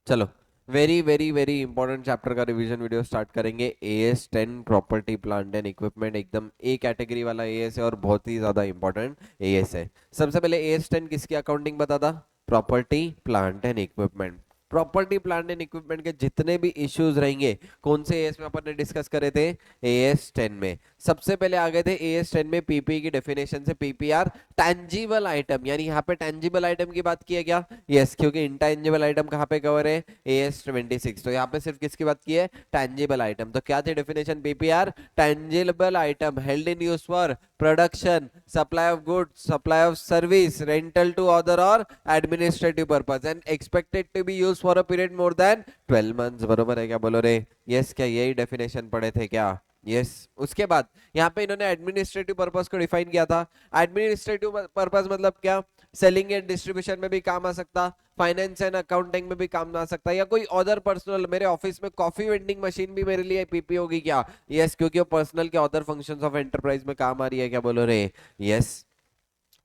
चलो, very very very important chapter का revision video start करेंगे। AS10 property plant and equipment, एकदम A category वाला एएस है और बहुत ही ज्यादा इंपॉर्टेंट एएस है। सबसे पहले AS10 किसकी अकाउंटिंग बता था? Property plant and equipment. Property plant and equipment के जितने भी इश्यूज रहेंगे, कौन से एएस में अपन ने डिस्कस करे थे? AS10 में। सबसे पहले आ गए थे AS10 में पीपी की डेफिनेशन से, पीपीआर टैंजिबल आइटम, यानी यहाँ पे टैंजिबल आइटम की बात की है क्या? यस, क्योंकि इनटैंजिबल आइटम कहाँ पे कवर है? AS26। तो यहाँ पे सिर्फ किसकी बात की है? Tangible item. तो क्या थी definition PPE? Tangible item held in use for production, supply of goods, supply of service, rental to other और administrative purpose and expected to be use for a period more than 12 months. बरोबर है क्या? बोलो रे। Yes, क्या यही definition पढ़े थे क्या? यस। उसके बाद यहाँ पे इन्होंने एडमिनिस्ट्रेटिव पर्पस को डिफाइन किया था। एडमिनिस्ट्रेटिव पर्पस मतलब क्या? सेलिंग एंड डिस्ट्रीब्यूशन में भी काम आ सकता, फाइनेंस एंड अकाउंटिंग में भी काम आ सकता है, या कोई अदर पर्सनल, मेरे ऑफिस में कॉफी वेंडिंग मशीन भी मेरे लिए पीपी होगी क्या? यस, क्योंकि वो पर्सनल के अदर फंक्शंस ऑफ एंटरप्राइज में काम आ रही है क्या? बोलो रे। यस।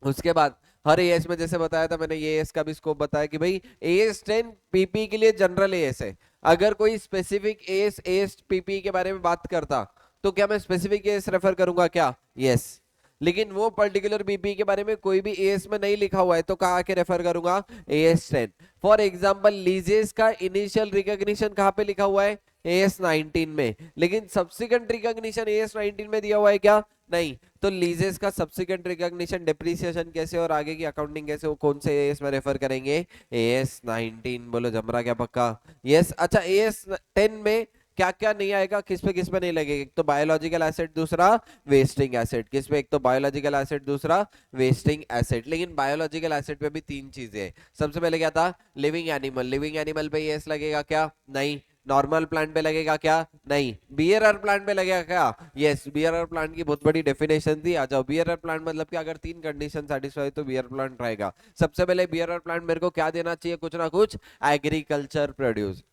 उसके बाद हर एएस में जैसे बताया था मैंने, ये एएस का भी स्कोप बताया कि भाई AS10 पीपी के लिए जनरल एएस है। अगर कोई स्पेसिफिक एएस पीपी के बारे में बात करता तो क्या मैं स्पेसिफिक एएस रेफर करूंगा क्या? यस। लेकिन वो पर्टिकुलर पीपी के बारे में कोई भी एएस में नहीं लिखा हुआ है तो कहाँ के रेफर करूंगा? AS10। फॉर एग्जाम्पल लीजेस का इनिशियल रिकॉग्निशन कहाँ पे लिखा हुआ है? AS19 में। लेकिन सब्सिक्वेंट रिकॉग्निशन AS19 में दिया हुआ है क्या? नहीं। तो लीजेस का सब्सिक्वेंट रिकॉग्निशन, डेप्रिसिएशन कैसे और आगे की अकाउंटिंग कैसे, वो कौन से एएस में रेफर करेंगे? AS19। बोलो जमरा क्या पक्का? यस। अच्छा, AS10 में क्या क्या नहीं आएगा, किस पे नहीं लगेगा? एक तो बायोलॉजिकल एसेट, दूसरा वेस्टिंग एसेट। किस पे? एक तो बायोलॉजिकल एसेट, दूसरा वेस्टिंग एसेट। लेकिन बायोलॉजिकल एसेट पे भी तीन चीजें हैं। सबसे पहले क्या था? Living animal. लिविंग एनिमल पे एएस लगेगा क्या? नहीं। नॉर्मल प्लांट पे लगेगा क्या? नहीं। बीएरआर प्लांट पे लगेगा क्या? यस। बीएरआर प्लांट की बहुत बड़ी डेफिनेशन थी, आ जाओ। बीएरआर प्लांट मतलब कि अगर तीन कंडीशन सेटिस्फाई तो बीएरआर प्लांट रहेगा। सबसे पहले बीएरआर प्लांट मेरे को क्या देना चाहिए? कुछ ना कुछ एग्रीकल्चर प्रोड्यूस।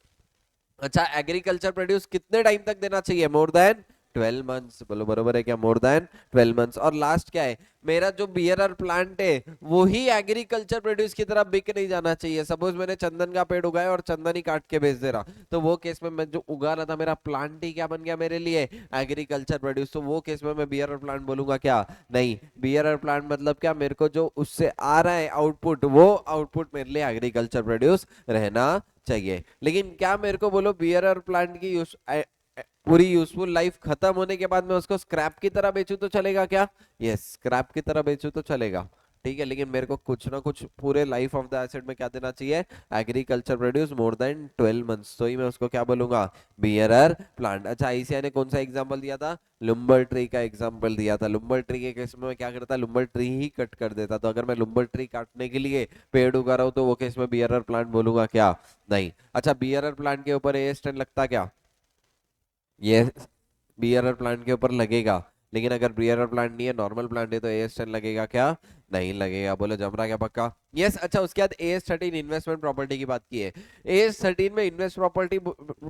अच्छा, एग्रीकल्चर प्रोड्यूस कितने टाइम तक देना चाहिए? मोर देन 12 मंथ्स। बोलो बरोबर है क्या? मोर देन 12 मंथ्स। और लास्ट क्या है? मेरा जो बियरर प्लांट है वो ही एग्रीकल्चर प्रोड्यूस की तरफ बिक नहीं जाना चाहिए। सपोज मैंने चंदन का पेड़ उगाया और चंदन ही काट के बेच दे रहा, तो वो केस में मैं जो उगा रहा था मेरा प्लांट ही क्या बन गया मेरे लिए? Agriculture produce. तो वो केस में मैं बियरर प्लांट बोलूंगा क्या? नहीं। बियरर प्लांट मतलब क्या? मेरे को जो उससे आ रहा है आउटपुट, वो आउटपुट मेरे लिए एग्रीकल्चर प्रोड्यूस रहना चाहिए। लेकिन क्या मेरे को बोलो बियरर प्लांट की पूरी यूजफुल लाइफ खत्म होने के बाद मैं उसको स्क्रैप की तरह बेचूं तो चलेगा क्या? यस, स्क्रैप की तरह बेचूं तो चलेगा। ठीक है, लेकिन मेरे को कुछ ना कुछ पूरे लाइफ ऑफ द एसेट में क्या देना चाहिए? Agriculture produce more than 12 months. तो ही मैं उसको क्या बोलूंगा? Bearer plant. अच्छा, आईसीआई ने कौन सा एग्जांपल दिया था? लुम्बर ट्री का एग्जांपल दिया था। लुम्बर ट्री के केस में मैं क्या करता? लुम्बर ट्री ही कट कर देता। तो अगर मैं लुम्बर ट्री काटने के लिए पेड़ उगा रहा हूं तो वो केस में बियरर प्लांट बोलूंगा क्या? नहीं। अच्छा, बियरर प्लांट के ऊपर AS10 लगता क्या? ये बियरर प्लांट के ऊपर लगेगा। लेकिन अगर बियरर प्लांट नहीं है, नॉर्मल प्लांट है, तो AS10 लगेगा क्या? नहीं लगेगा। बोलो जमरा क्या पक्का? यस। अच्छा, उसके बाद AS13 इन्वेस्टमेंट प्रॉपर्टी की बात की है। AS13 में इन्वेस्ट प्रॉपर्टी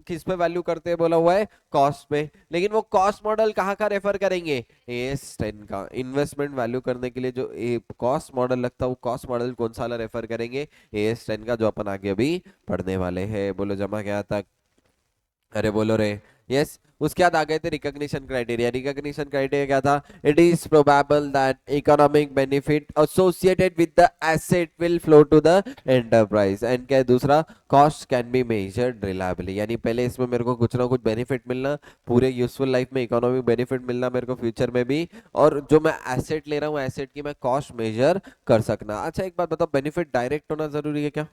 किस पे वैल्यू करते हैं बोला हुआ है? कॉस्ट पे। लेकिन वो कॉस्ट मॉडल कहाँ का रेफर करेंगे? AS10 का। इन्वेस्टमेंट वैल्यू करने के लिए जो कॉस्ट मॉडल लगता है वो कॉस्ट मॉडल कौन सा वाला रेफर करेंगे? AS10 का, जो अपन आगे अभी पढ़ने वाले हैं। बोलो जमा क्या तक? अरे बोलो रे। यस। उसके बाद आ गए थे रिकॉग्निशन क्राइटेरिया। रिकॉग्निशन क्राइटेरिया क्या था? It is probable that economic benefit associated with the asset will flow to the enterprise. And क्या है दूसरा? Cost can be measured reliably. यानी पहले इसमें मेरे को कुछ ना कुछ बेनिफिट मिलना, पूरे यूजफुल लाइफ में इकोनॉमिक बेनिफिट मिलना मेरे को फ्यूचर में भी, और जो मैं एसेट ले रहा हूँ एसेट की मैं कॉस्ट मेजर कर सकना। अच्छा, एक बात बताओ, बेनिफिट डायरेक्ट होना जरूरी है क्या?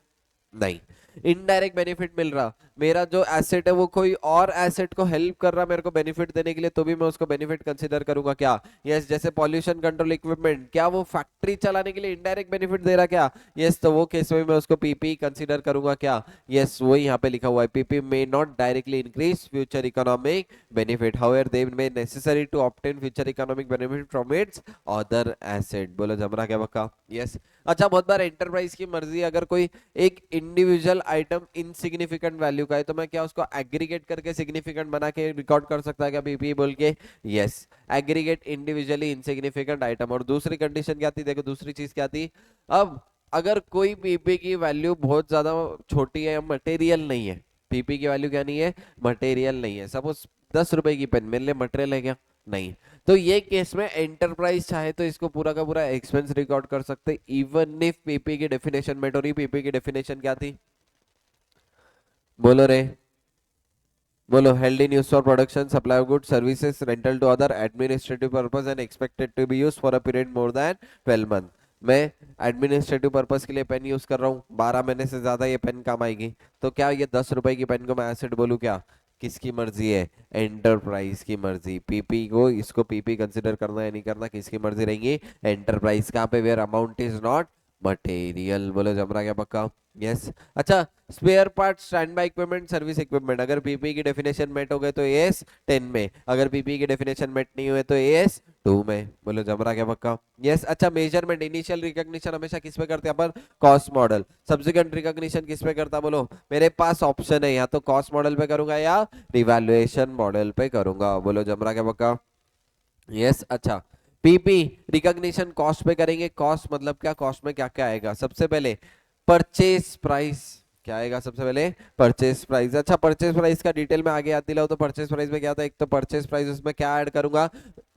नहीं। इनडायरेक्ट बेनिफिट मिल रहा, मेरा जो एसेट है वो कोई और एसेट को हेल्प कर रहा मेरे को बेनिफिट देने के लिए, तो भी मैं उसको बेनिफिट कंसीडर करूंगा क्या? यस। जैसे पॉल्यूशन कंट्रोल इक्विपमेंट, क्या वो फैक्ट्री चलाने के लिए इनडायरेक्ट बेनिफिट दे रहा क्या? यस। तो वो केस में मैं उसको पीपी कंसीडर करूंगा क्या? यस, वो यहाँ पे लिखा हुआ है, PP may not directly increase future economic benefit, however they may necessary to obtain future economic benefit from its other asset. बोलो जमरा क्या बक्का? यस। अच्छा, बहुत बार एंटरप्राइज की मर्जी, अगर कोई एक इंडिविजुअल आइटम इनसिग्निफिकेंट वैल्यू का है तो मैं क्या उसको एग्रीगेट करके सिग्निफिकेंट बना के रिकॉर्ड कर सकता है क्या पीपी बोल के? Yes. Aggregate individually insignificant item. और दूसरी कंडीशन क्या थी? देखो दूसरी चीज क्या थी? अब अगर कोई पीपी की वैल्यू बहुत ज्यादा छोटी है या मटेरियल नहीं है, पीपी की वैल्यू क्या नहीं है, मटेरियल नहीं है, सपोज 10 रुपए की पेन मेरे लिए मटेरियल है क्या, नहीं, तो ये केस में एंटरप्राइज चाहे तो इसको पूरा का पूरा एक्सपेंस रिकॉर्ड कर सकते इवन इफ पीपी की डेफिनेशन मेट हो रही। पीपी की डेफिनेशन क्या थी, बोलो रे, बोलो, held in use for production, supply of goods services, rental to other administrative purpose and expected to be used for a period more than 12 month. मैं एडमिनिस्ट्रेटिव पर्पस के लिए पेन यूज कर रहा हूँ, 12 महीने से ज्यादा ये पेन काम आएगी, तो क्या ये 10 रुपए की पेन को मैं एसेट बोलूँ क्या, किसकी मर्जी है, एंटरप्राइज की मर्जी। पीपी को, इसको पीपी कंसिडर करना है नहीं करना किसकी मर्जी रहेंगी, एंटरप्राइज। कहाँ पे, where amount is not material. बोलो जम रहा क्या पक्का, यस। अच्छा, spare part, stand by equipment, service equipment, अगर पीपी की डेफिनेशन मेट हो गए तो एएस 10 में, अगर पीपी की डेफिनेशन मेट नहीं हुए तो एएस 2 में। बोलो जम रहा क्या पक्का, यस। अच्छा, मेजरमेंट, इनिशियल रिकॉग्निशन हमेशा किस पे करते हैं अपन, कॉस्ट मॉडल। सब्सिक्वेंट रिकॉग्निशन किस पे करता, बोलो, मेरे पास ऑप्शन है या तो कॉस्ट मॉडल पे करूंगा या रिवैल्यूएशन मॉडल पे करूंगा। बोलो जम रहा क्या पक्का, यस। अच्छा, पीपी रिकॉग्निशन कॉस्ट पे करेंगे, कॉस्ट मतलब क्या, कॉस्ट में क्या क्या आएगा, सबसे पहले परचेज प्राइस, क्या आएगा सबसे पहले, परचेज प्राइस। अच्छा, परचेज प्राइस का डिटेल में आगे याद दिलाओ तो परचेज प्राइस में क्या था, एक तो परचेज प्राइस, उसमें क्या ऐड करूंगा,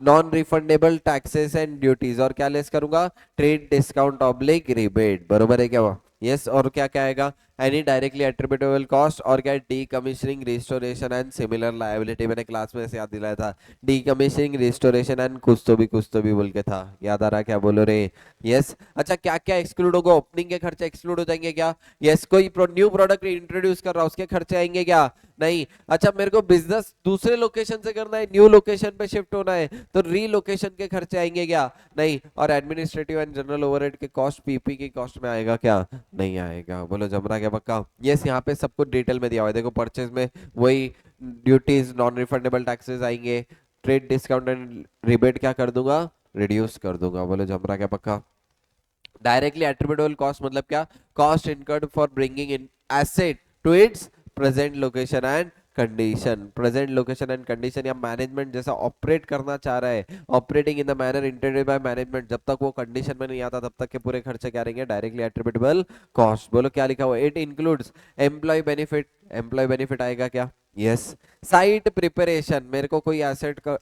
non refundable taxes and duties, और क्या लेस करूंगा, ट्रेड डिस्काउंट ऑब्लिक रिबेट, बरोबर है क्या वो, यस। और क्या क्या आएगा, एनी डायरेक्टली एट्रीब्यूटेबल कॉस्ट, और क्या, D commissioning, restoration and similar liability, मैंने क्लास में ऐसे याद दिलाया था, डी कमीशनिंग, रिस्टोरेशन एंड कुछ तो भी बोल के था, याद आ रहा क्या, बोलो रे, यस। अच्छा, क्या क्या एक्सक्लूड होगा, ओपनिंग के खर्चे एक्सक्लूड हो जाएंगे क्या, यस। कोई न्यू प्रोडक्ट इंट्रोड्यूस कर रहा है उसके खर्चे आएंगे क्या, नहीं। अच्छा, मेरे को बिजनेस दूसरे लोकेशन से करना है, न्यू लोकेशन पे शिफ्ट होना है, तो रीलोकेशन के खर्चे आएंगे क्या, नहीं। और एडमिनिस्ट्रेटिव एंड जनरल ओवरहेड के कॉस्ट पीपी की कॉस्ट में आएगा क्या, नहीं आएगा। बोलो जम रहा क्या पक्का, यस। यहाँ पे सब कुछ डिटेल में दिया हुआ है, देखो परचेज में वही ड्यूटीज, नॉन रिफंडेबल टैक्सेस आएंगे, ट्रेड डिस्काउंट एंड रिबेट क्या कर दूंगा, रिड्यूस कर दूंगा। बोलो जम रहा क्या पक्का। डायरेक्टली एट्रीब्यूटेबल कॉस्ट मतलब क्या, cost incurred for bringing in asset to its present location and condition. Present location and condition या मैनेजमेंट जैसा ऑपरेट करना चाह रहा है, operating in the manner intended by management, जब तक वो कंडीशन में नहीं आता तब तक के पूरे खर्चे क्या रहेंगे, डायरेक्टली एट्रीब्यूटेबल कॉस्ट। बोलो क्या लिखा हुआ, it includes employee benefit, employee benefit आएगा क्या, यस। साइट प्रिपरेशन, मेरे को कोई एसेट का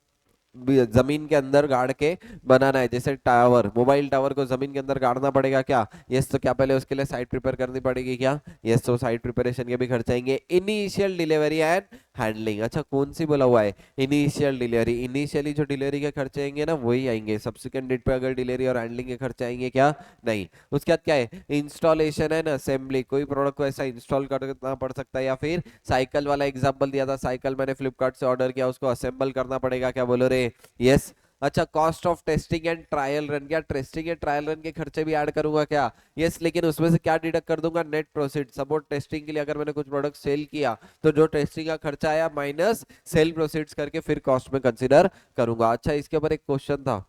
जमीन के अंदर गाड़ के बनाना है, जैसे टावर, मोबाइल टावर को जमीन के अंदर गाड़ना पड़ेगा क्या, यस। तो क्या पहले उसके लिए साइट प्रिपेयर करनी पड़ेगी क्या, यस। तो साइट प्रिपरेशन के भी खर्च आएंगे। इनिशियल डिलीवरी एंड हैंडलिंग, अच्छा कौन सी बोला हुआ है, इनिशियल डिलीवरी, इनिशियली जो डिलीवरी के खर्चे आएंगे ना वही आएंगे, सब्सिक्वेंट डेट पे अगर डिलीवरी और हैंडलिंग के खर्चे आएंगे क्या, नहीं। उसके बाद क्या है, इंस्टॉलेशन एंड असेंबली, कोई प्रोडक्ट को ऐसा इंस्टॉल करना पड़ सकता है, या फिर साइकिल वाला एग्जांपल दिया था, साइकिल मैंने फ्लिपकार्ट से ऑर्डर किया, उसको असेंबल करना पड़ेगा क्या, बोलो रे, यस। अच्छा, cost of testing and trial run, क्या टेस्टिंग एंड ट्रायल रन के खर्चे भी ऐड करूंगा क्या, यस। लेकिन उसमें से क्या डिडक्ट कर दूंगा, नेट प्रोसीड। सपोज टेस्टिंग के लिए अगर मैंने कुछ प्रोडक्ट सेल किया तो जो टेस्टिंग का खर्चा आया माइनस सेल प्रोसीड्स करके फिर कॉस्ट में कंसीडर करूंगा। अच्छा, इसके ऊपर एक क्वेश्चन था,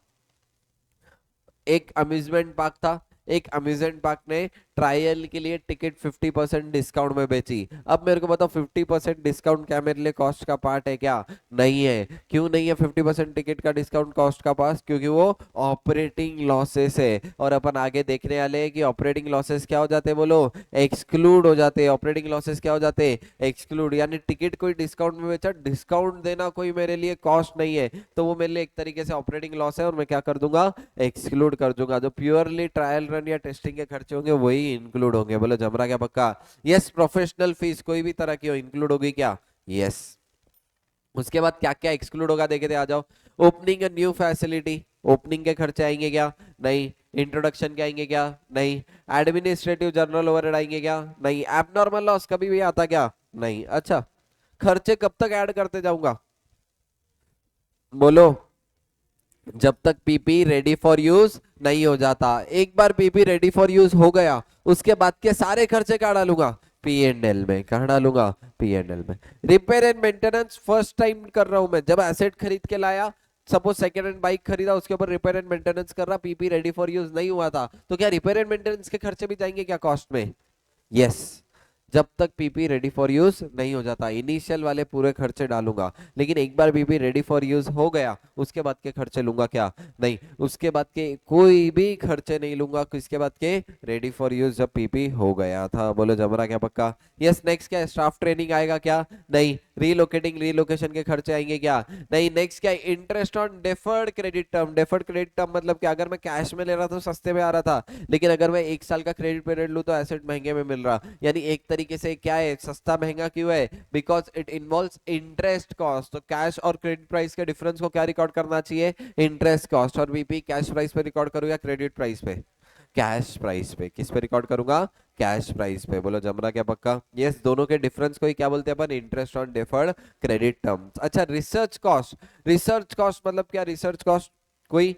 एक अम्यूजमेंट पार्क था, एक अम्यूजमेंट पार्क ने ट्रायल के लिए टिकट 50% डिस्काउंट में बेची। अब मेरे को बताओ 50% डिस्काउंट क्या मेरे लिए कॉस्ट का पार्ट है क्या, नहीं है। क्यों नहीं है 50% टिकट का डिस्काउंट कॉस्ट का पास, क्योंकि वो ऑपरेटिंग लॉसेस है, और अपन आगे देखने वाले हैं कि ऑपरेटिंग लॉसेस क्या हो जाते हैं, बोलो, एक्सक्लूड हो जाते हैं। ऑपरेटिंग लॉसेस क्या हो जाते हैं, एक्सक्लूड। यानी टिकट कोई डिस्काउंट में बेचा, डिस्काउंट देना कोई मेरे लिए कॉस्ट नहीं है, तो वो मेरे लिए एक तरीके से ऑपरेटिंग लॉस है, और मैं क्या कर दूंगा, एक्सक्लूड कर दूंगा। जो प्योरली ट्रायल रन या टेस्टिंग के खर्चे होंगे वही इंक्लूड होंगे। बोलो जमरा क्या पक्का, यस। प्रोफेशनल फीस कोई भी तरह की हो इंक्लूड होगी क्या, यस। उसके बाद क्या क्या एक्सक्लूड होगा देखे थे, आ जाओ। Opening a new facility, opening के खर्चे आएंगे क्या, नहीं। इंट्रोडक्शन के आएंगे क्या, नहीं। एडमिनिस्ट्रेटिव जर्नल ओवरहेड आएंगे क्या, नहीं। एबनॉर्मल लॉस कभी भी आता क्या, नहीं। अच्छा, खर्चे कब तक ऐड करते जाऊंगा, बोलो, जब तक पीपी रेडी फॉर यूज नहीं हो जाता। एक बार पीपी रेडी फॉर यूज हो गया उसके बाद के सारे खर्चे कहाँ डालूंगा, पी एंड एल में। कहाँ डालूंगा, पी एंड एल में। Repair and maintenance first time कर रहा हूं मैं, जब एसेट खरीद के लाया, सपोज सेकेंड हैंड बाइक खरीदा, उसके ऊपर रिपेयर एंड मेंटेनेंस कर रहा, पीपी रेडी फॉर यूज नहीं हुआ था, तो क्या रिपेयर एंड मेंटेनेंस के खर्चे भी जाएंगे क्या कॉस्ट में, यस। जब तक पीपी रेडी फॉर यूज नहीं हो जाता। इनिशियल वाले पूरे खर्चे डालूंगा, लेकिन एक बार पीपी रेडी फॉर यूज हो गया उसके बाद के खर्चे लूंगा क्या? नहीं, उसके बाद के कोई भी खर्चे नहीं लूंगा, किसके बाद के? रेडी फॉर यूज जब पीपी हो गया था। बोलो जम रहा क्या पक्का? यस। नेक्स्ट क्या है? स्टाफ ट्रेनिंग आएगा क्या? नहीं। रीलोकेटिंग रीलोकेशन के खर्चे आएंगे क्या? नहीं। नेक्स्ट क्या है? Interest on deferred credit term. Deferred credit term मतलब क्या? अगर मैं कैश में ले रहा था तो सस्ते में आ रहा था, लेकिन अगर मैं 1 साल का क्रेडिट पीरियड लूं तो एसेट महंगे में मिल रहा। यानी एक तरीके से क्या है? सस्ता महंगा क्यों है? Because it involves interest cost. तो कैश और क्रेडिट प्राइस के डिफरेंस को क्या रिकॉर्ड करना चाहिए? Interest cost. और बीपी कैश प्राइस पे रिकॉर्ड करूँ या क्रेडिट प्राइस पे? कैश प्राइस पे। किस पे रिकॉर्ड करूंगा? कैश प्राइस पे। बोलो जम रहा क्या पक्का? यस। दोनों के डिफरेंस को ही क्या बोलते हैं अपन? Interest on deferred credit terms. अच्छा, रिसर्च कॉस्ट। रिसर्च कॉस्ट मतलब क्या? रिसर्च कॉस्ट कोई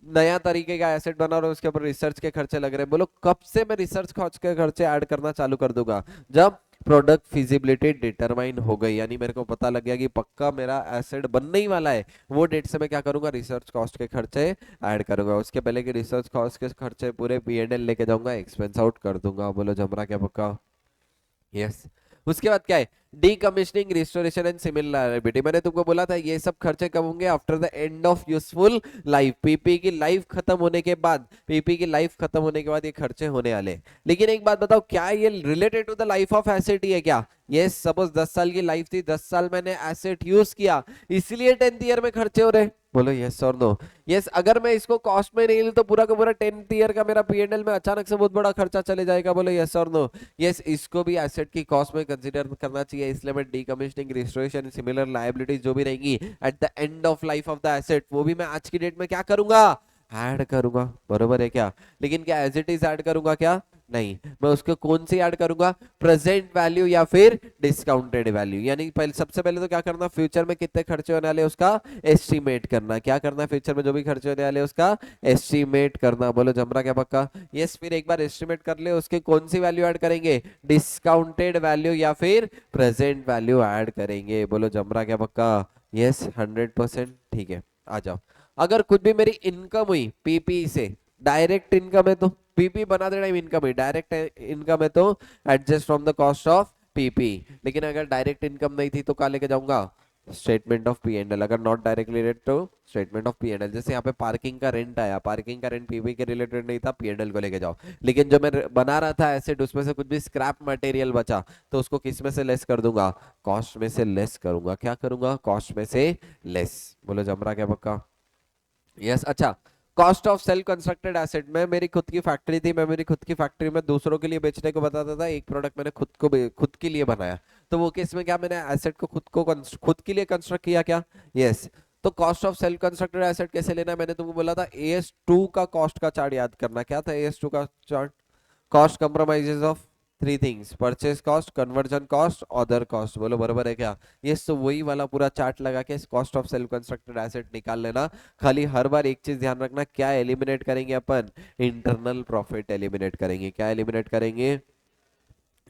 नया तरीके का एसेट बना रहा है, उसके ऊपर रिसर्च के खर्चे लग रहे हैं। बोलो कब से मैं रिसर्च कॉस्ट के खर्चे ऐड करना चालू कर दूंगा? जब प्रोडक्ट फिजिबिलिटी डिटरमाइन हो गई, यानी मेरे को पता लग गया कि पक्का मेरा एसेट बनने ही वाला है, वो डेट से मैं क्या करूंगा? रिसर्च कॉस्ट के खर्चे ऐड करूंगा। उसके पहले कि रिसर्च कॉस्ट के खर्चे पूरे P&L लेके जाऊंगा, एक्सपेंस आउट कर दूंगा। बोलो जमरा क्या पक्का? यस। उसके बाद क्या है? Decommissioning, restoration and similar liability. मैंने तुमको बोला था ये सब खर्चे कब होंगे? After the end of useful life. PP की लाइफ खत्म होने के बाद, पीपी की लाइफ खत्म होने के बाद ये खर्चे होने वाले। लेकिन एक बात बताओ, क्या ये related to the life of asset ही है क्या? ये सपोज 10 साल की लाइफ थी, 10 साल मैंने एसेट यूज किया, इसलिए 10th ईयर में खर्चे हो रहे? बोलो यस और नो। यस। अगर मैं इसको कॉस्ट में नहीं लूं तो पूरा का पूरा 10th ईयर का मेरा P&L में अचानक से बहुत बड़ा खर्चा चले जाएगा। बोलो यस और नो। यस। इसको भी एसेट की कॉस्ट में कंसीडर करना चाहिए, इसलिए मैं डीकमीशनिंग, रिस्टोरेशन, सिमिलर लायबिलिटीज जो भी रहेंगी at the end of life of the asset, वो भी मैं आज की डेट में क्या करूंगा? ऐड करूंगा। बरोबर है क्या? लेकिन क्या एज इट इज ऐड करूंगा क्या? नहीं। मैं उसको कौन सी ऐड करूंगा? प्रेजेंट वैल्यू या फिर डिस्काउंटेड वैल्यू। यानी पहले, सबसे पहले तो क्या करना? फ्यूचर में कितने खर्चे होने वाले उसका एस्टिमेट करना। क्या करना? फ्यूचर में जो भी खर्चे होने वाले उसका एस्टिमेट करना। बोलो जमरा क्या पक्का? यस। फिर एक बार एस्टिमेट कर ले, उसके कौन सी वैल्यू ऐड करेंगे? डिस्काउंटेड वैल्यू या फिर प्रेजेंट वैल्यू ऐड करेंगे। बोलो जमरा क्या पक्का? यस 100%। ठीक है, आ जाओ। अगर कुछ भी मेरी इनकम हुई पीपी से, डायरेक्ट इनकम है तो पीपी बना देना इनकम है, डायरेक्ट इनकम है तो adjust from the cost of PP. लेकिन अगर डायरेक्ट इनकम नहीं थी तो कहाँ लेके जाऊंगा? Statement of P&L। अगर नॉट डायरेक्टली रिलेटेड तो स्टेटमेंट ऑफ P&L। जैसे यहाँ पे पार्किंग का रेंट आया, पार्किंग का रेंट पीपी के रिलेटेड नहीं था, P&L को लेके जाओ। लेकिन जो मैं बना रहा था एसेट, उसमें से कुछ भी स्क्रैप मटेरियल बचा तो उसको किस में से लेस कर दूंगा? कॉस्ट में से लेस करूंगा। क्या करूंगा? कॉस्ट में से लेस। बोलो जमरा क्या पक्का? यस। अच्छा, cost of self constructed asset में, मेरी खुद की फैक्ट्री थी, मैं मेरी खुद की फैक्ट्री में दूसरों के लिए बेचने को बताता था, एक प्रोडक्ट मैंने खुद के लिए बनाया, तो वो केस में क्या? मैंने एसेट को खुद के लिए कंस्ट्रक्ट किया क्या? यस। तो cost of self constructed asset कैसे लेना? मैंने तुमको बोला था AS2 का कॉस्ट का चार्ट याद करना। क्या था AS2 का चार्ट? Cost compromises of 3 things: purchase cost, conversion cost, other cost. बोलो बरोबर है क्या? ये तो वही वाला पूरा चार्ट लगा के cost of self constructed asset निकाल लेना। खाली हर बार एक चीज ध्यान रखना, क्या एलिमिनेट करेंगे अपन? इंटरनल प्रॉफिट एलिमिनेट करेंगे। क्या एलिमिनेट करेंगे?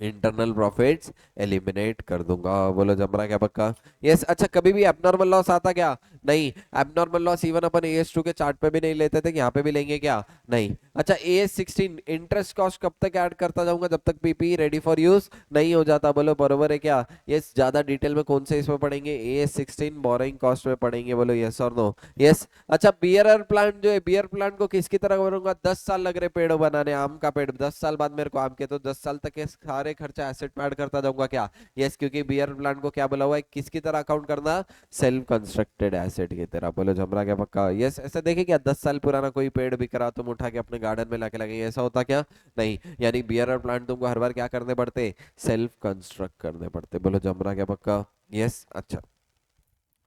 इंटरनल प्रॉफिट्स एलिमिनेट कर दूंगा। बोलो जमरा क्या पक्का? यस। अच्छा, कभी भी एबनॉर्मल लॉस आता क्या? नहीं। एबनॉर्मल लॉस इवन अपन AS2 के चार्ट पे भी नहीं लेते थे, यहाँ पे भी लेंगे क्या? नहीं। अच्छा, AS16 इंटरेस्ट कॉस्ट कब तक ऐड करता जाऊंगा? जब तक पीपी रेडी फॉर यूज नहीं हो जाता। बोलो बरोबर है क्या? यस। ज्यादा डिटेल में कौन से इसमें पढ़ेंगे? AS16 बोरिंग कॉस्ट में पढ़ेंगे। बोलो यस और नो। यस। अच्छा, बियर प्लांट जो है, बियर प्लांट को किसकी तरह करूंगा? 10 साल लग रहे पेड़ बनाने, आम का पेड़, 10 साल बाद मेरे को आम के, तो 10 साल तक के सारे खर्चा एसेट में ऐड करता जाऊंगा क्या? यस। क्योंकि बियर प्लांट को क्या बोला हुआ है? किसकी तरह अकाउंट करना? सेल्फ कंस्ट्रक्टेड एसेट की तरह। बोलो जमरा क्या पक्का? यस। ऐसे देखे क्या? 10 साल पुराना कोई पेड़ बिक रहा तुम उठा के अपने गार्डन में लाके लगे, ऐसा होता क्या? नहीं। यानी बियर प्लांट तुमको हर बार क्या करने पड़ते? सेल्फ कंस्ट्रक्ट करने पड़ते। बोलो जमरा क्या पक्का? यस। अच्छा,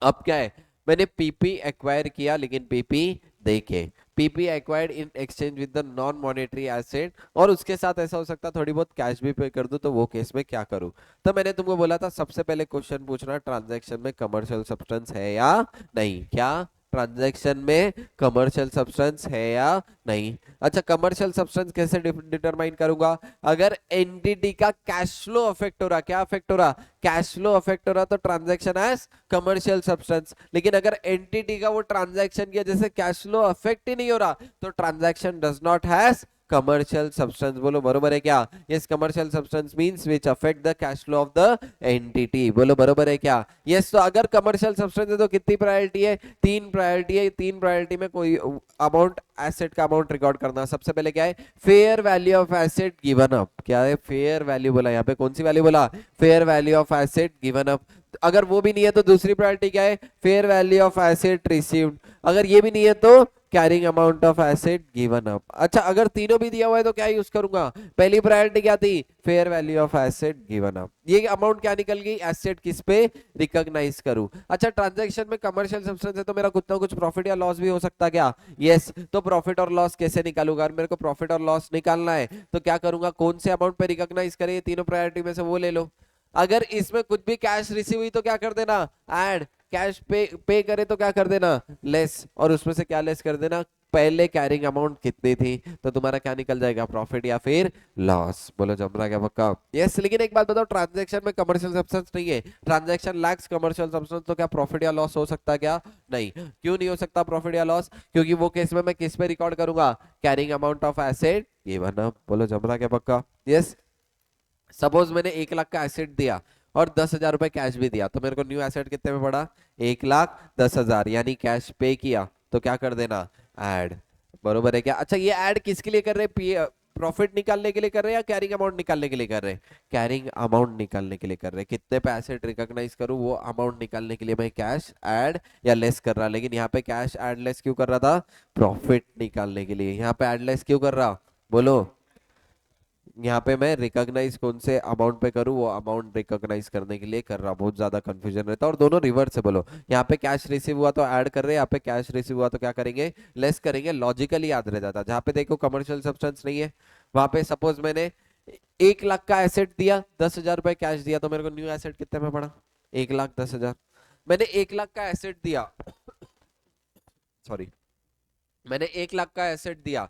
अब क्या है? मैंने पीपी एक्वायर किया, लेकिन पीपी देखे, PP acquired in exchange with the non monetary asset, और उसके साथ ऐसा हो सकता थोड़ी बहुत कैश भी पे कर दूं, तो वो केस में क्या करूं? तो मैंने तुमको बोला था सबसे पहले क्वेश्चन पूछना, ट्रांजैक्शन में कमर्शियल सब्सटेंस है या नहीं। क्या ट्रांजैक्शन में कमर्शियल सब्सटेंस है या नहीं? अच्छा, कमर्शियल सब्सटेंस कैसे डिटरमाइन करूंगा? अगर एंटिटी का कैश फ्लो अफेक्ट हो रहा, क्या अफेक्ट हो रहा? कैश फ्लो अफेक्ट हो रहा, तो ट्रांजैक्शन एज कमर्शियल सब्सटेंस। लेकिन अगर एंटिटी का वो ट्रांजैक्शन किया जैसे कैश फ्लो अफेक्ट ही नहीं हो रहा, तो transaction does not has commercial substance, बोलो बरोबर है क्या? Yes, commercial substance means which affect the cash flow of the entity, बोलो बरोबर है क्या? यस, तो अगर कमर्शियल सब्सटेंस है तो कितनी प्रायोरिटी है? 3 प्रायोरिटी है। 3 प्रायोरिटी में कोई अमाउंट, एसेट का अमाउंट रिकॉर्ड करना। सबसे पहले क्या है? Fair value of asset given up. क्या है? फेयर वैल्यू बोला, यहाँ पे कौन सी वैल्यू बोला? Fair value of asset given up. अगर वो भी नहीं है तो दूसरी प्रायोरिटी क्या है? Fair value of asset received. अगर ये भी नहीं है तो carrying amount of asset given up. अच्छा, अगर तीनों भी दिया हुआ है तो क्या यूज करूंगा? पहली प्रायोरिटी क्या थी? Fair value of asset given up. ये अमाउंट क्या निकल गई? एसेट किस पे रिकॉग्नाइज करूं? अच्छा, ट्रांजैक्शन में कमर्शियल सब्सटेंस है तो मेरा कुछ ना कुछ प्रॉफिट या लॉस भी हो सकता क्या? यस, तो प्रॉफिट और लॉस कैसे निकालूंगा? अगर मेरे को प्रॉफिट और लॉस निकालना है तो क्या करूंगा? कौन से अमाउंट पे रिकॉग्नाइज करे? तीनों प्रायोरिटी में से वो ले लो। अगर इसमें कुछ भी कैश रिसीव हुई तो क्या कर देना? ऐड। कैश पे करे तो क्या कर देना? लेस। और उसमें से क्या लेस कर देना? पहले कैरिंग अमाउंट कितनी थी, तो तुम्हारा क्या निकल जाएगा? प्रॉफिट या फिर लॉस। बोलो जम रहा क्या पक्का? यस, लेकिन एक बात बताओ, ट्रांजैक्शन में कमर्शियल सब्सटेंस नहीं है, ट्रांजैक्शन लैक्स कमर्शियल सब्सटेंस, तो क्या प्रॉफिट या लॉस हो सकता है क्या? नहीं। क्यों नहीं हो सकता प्रॉफिट या लॉस? क्योंकि वो केस में मैं किस पे रिकॉर्ड करूंगा? Carrying amount of asset given up. बोलो जम रहा क्या पक्का? यस, सपोज मैंने 1 लाख का एसेट दिया और 10,000 रुपए कैश भी दिया, तो मेरे को न्यू एसेट कितने में पड़ा? 1,10,000, यानी कैश पे किया तो क्या कर देना? ऐड। बरोबर है क्या? अच्छा, ये ऐड किसके लिए कर रहे हैं? प्रॉफिट निकालने के लिए कर रहे हैं या कैरिंग अमाउंट निकालने के लिए कर रहे हैं? कैरिंग अमाउंट निकालने के लिए कर रहे हैं। कितने पे एसेट रिकॉग्नाइज करूं, वो अमाउंट निकालने के लिए मैं कैश ऐड या लेस कर रहा। लेकिन यहाँ पे कैश ऐड लेस क्यों कर रहा था? प्रॉफिट निकालने के लिए। यहाँ पे ऐड लेस क्यों कर रहा? बोलो। यहाँ पे मैं रिकॉग्नाइज कौन से अमाउंट पे करूँ? वो अमाउंट रिकॉग्नाइज करने के लिए कर रहा। बहुत ज्यादा कंफ्यूजन रहता है, और दोनों रिवर्स है। बोलो, यहाँ पे कैश रिसीव हुआ तो ऐड कर रहे हैं, यहाँ पे कैश रिसीव हुआ तो क्या करेंगे? लेस करेंगे। लॉजिकली याद रह जाता। जहाँ पे देखो कमर्शियल सब्सटेंस नहीं है, वहां पे सपोज मैंने 1 लाख का एसेट दिया, 10,000 रुपए कैश दिया, तो मेरे को न्यू एसेट कितने में पड़ा? 1,10,000। मैंने 1 लाख का एसेट दिया, सॉरी, मैंने 1 लाख का एसेट दिया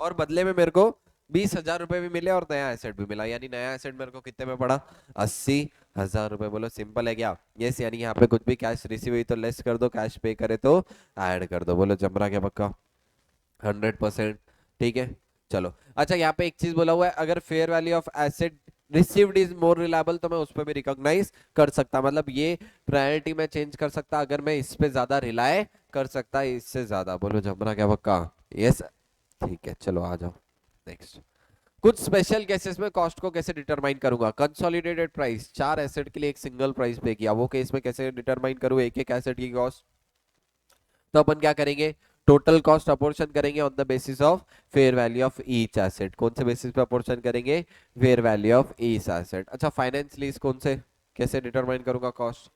और बदले में मेरे को 20,000 रुपए भी मिले और नया एसेट भी मिला, यानी नया एसेट मेरे को कितने में पड़ा? 80,000 रुपए। बोलो सिंपल है क्या? यस, यानी यहाँ पे कुछ भी कैश रिसीव हुई तो लेस कर दो, कैश पे करे तो ऐड कर दो। बोलो जम रहा क्या पक्का? 100%। ठीक है, चलो। अच्छा, यहाँ पे एक चीज बोला हुआ है, अगर fair value of asset received is more reliable, तो मैं उस पर भी रिकॉग्नाइज कर सकता। मतलब ये प्रायोरिटी में चेंज कर सकता अगर मैं इस पे ज्यादा रिलाय कर सकता इससे ज्यादा। बोलो जम रहा क्या पक्का? यस, ठीक है, चलो आ जाओ नेक्स्ट। कुछ स्पेशल केसेस में कॉस्ट को कैसे डिटरमाइन करूंगा? कंसोलिडेटेड प्राइस, 4 एसेट के लिए एक सिंगल प्राइस पे किया, वो केस में कैसे डिटरमाइन करूं एक एक एसेट की कॉस्ट? तो अपन क्या करेंगे? टोटल कॉस्ट अपोर्शन करेंगे on the basis of fair value of each asset. कौन से बेसिस पे अपोर्शन करेंगे? Fair value of each asset. अच्छा, फाइनेंस लीज कौन से, कैसे डिटरमाइन करूंगा कॉस्ट?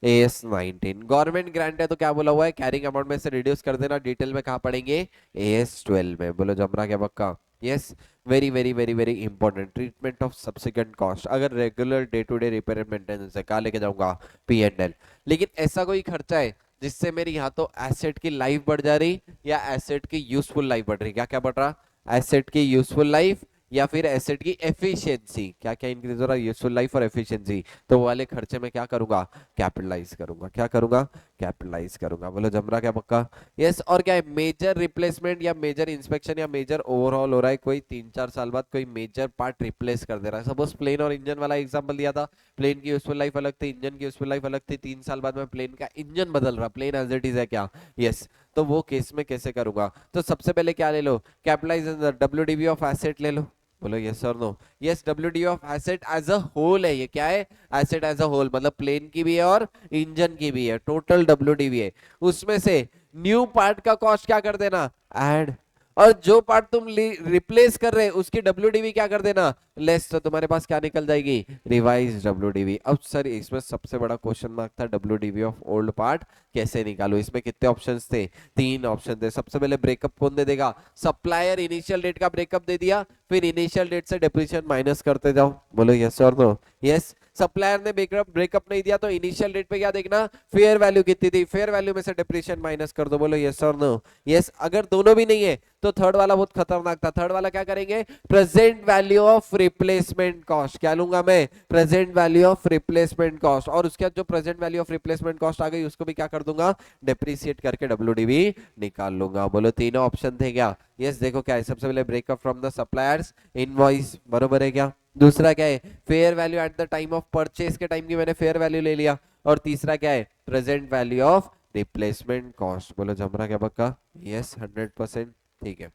AS19। गवर्नमेंट ग्रांट है तो क्या बोला हुआ है? कैरिंग अमाउंट में से रिड्यूस कर देना। डिटेल में कहाँ पढ़ेंगे? AS12 में। बोलो जम रहा क्या पक्का? Yes, very very very very important. Treatment of subsequent cost, अगर regular day to day repair and maintenance है, कहाँ लेके जाऊंगा? P&L। लेकिन ऐसा कोई खर्चा है जिससे मेरी यहाँ तो एसेट की लाइफ बढ़ जा रही या एसेट की यूजफुल लाइफ बढ़ रही? क्या क्या बढ़ रहा? एसेट की यूजफुल लाइफ या फिर एसेट की एफिशिएंसी। क्या क्या इंक्रीज हो रहा है? यूजफुल लाइफ और एफिशिएंसी। तो वो वाले खर्चे में क्या करूंगा? कैपिटलाइज करूंगा। क्या करूंगा? कैपिटलाइज करूंगा। बोलो जम रहा क्या पक्का? यस। और क्या है? मेजर रिप्लेसमेंट या मेजर इंस्पेक्शन या मेजर ओवरऑल हो रहा है, कोई 3-4 साल बाद कोई मेजर पार्ट रिप्लेस कर दे रहा है। सपोज प्लेन और इंजन वाला एग्जांपल दिया था। प्लेन की यूजफुल लाइफ अलग थी, इंजन की यूजफुल लाइफ अलग थी। 3 साल बाद में प्लेन का इंजन बदल रहा, प्लेन एज इट इज है क्या? यस। तो वो केस में कैसे करूंगा? तो सबसे पहले क्या ले लो? कैपिटलाइज WDV ऑफ एसेट ले लो। बोलो यस और no? Yes, WDV of asset as a whole है। ये क्या है? एसेट एज अ होल, मतलब प्लेन की भी है और इंजन की भी है। टोटल WDV है, उसमें से न्यू पार्ट का कॉस्ट क्या कर देना? ऐड। और जो पार्ट तुम रिप्लेस कर रहे उसकी WDV क्या कर देना? लेस। तो तुम्हारे पास क्या निकल जाएगी? Revise WDV। अब सर इसमें सबसे बड़ा क्वेश्चन मार्क था, WDV ऑफ ओल्ड पार्ट कैसे निकालू? इसमें कितने ऑप्शंस थे? 3 ऑप्शन थे। सबसे पहले ब्रेकअप कौन दे देगा? सप्लायर इनिशियल डेट का ब्रेकअप दे दिया, फिर इनिशियल डेट से डिप्रीशिएशन माइनस करते जाओ। बोलो यस और नो? यस। सप्लायर ने ब्रेकअप नहीं दिया तो इनिशियल डेट पे क्या देखना? फेयर वैल्यू कितनी थी, फेयर वैल्यू में से डिप्रीशिएशन माइनस कर दो। बोलो यस और नो? यस। अगर दोनों भी नहीं है तो थर्ड वाला बहुत खतरनाक था। थर्ड वाला क्या करेंगे? Present value of replacement cost, क्या लूंगा मैं, present value of replacement cost, और उसके बाद जो present value of replacement cost आ गई उसको भी क्या कर दूंगा, डेप्रिसिएट करके डब्ल्यूडीवी निकाल लूंगा। बोलो तीनों ऑप्शन थे क्या? यस देखो क्या है, सबसे पहले breakup from the suppliers invoice, बरोबर है क्या? दूसरा क्या है, fair value at the time of purchase के टाइम की मैंने फेयर वैल्यू ले लिया, और तीसरा क्या है, present value of replacement cost. बोलो जम रहा क्या पक्का? यस 100%। ठीक है,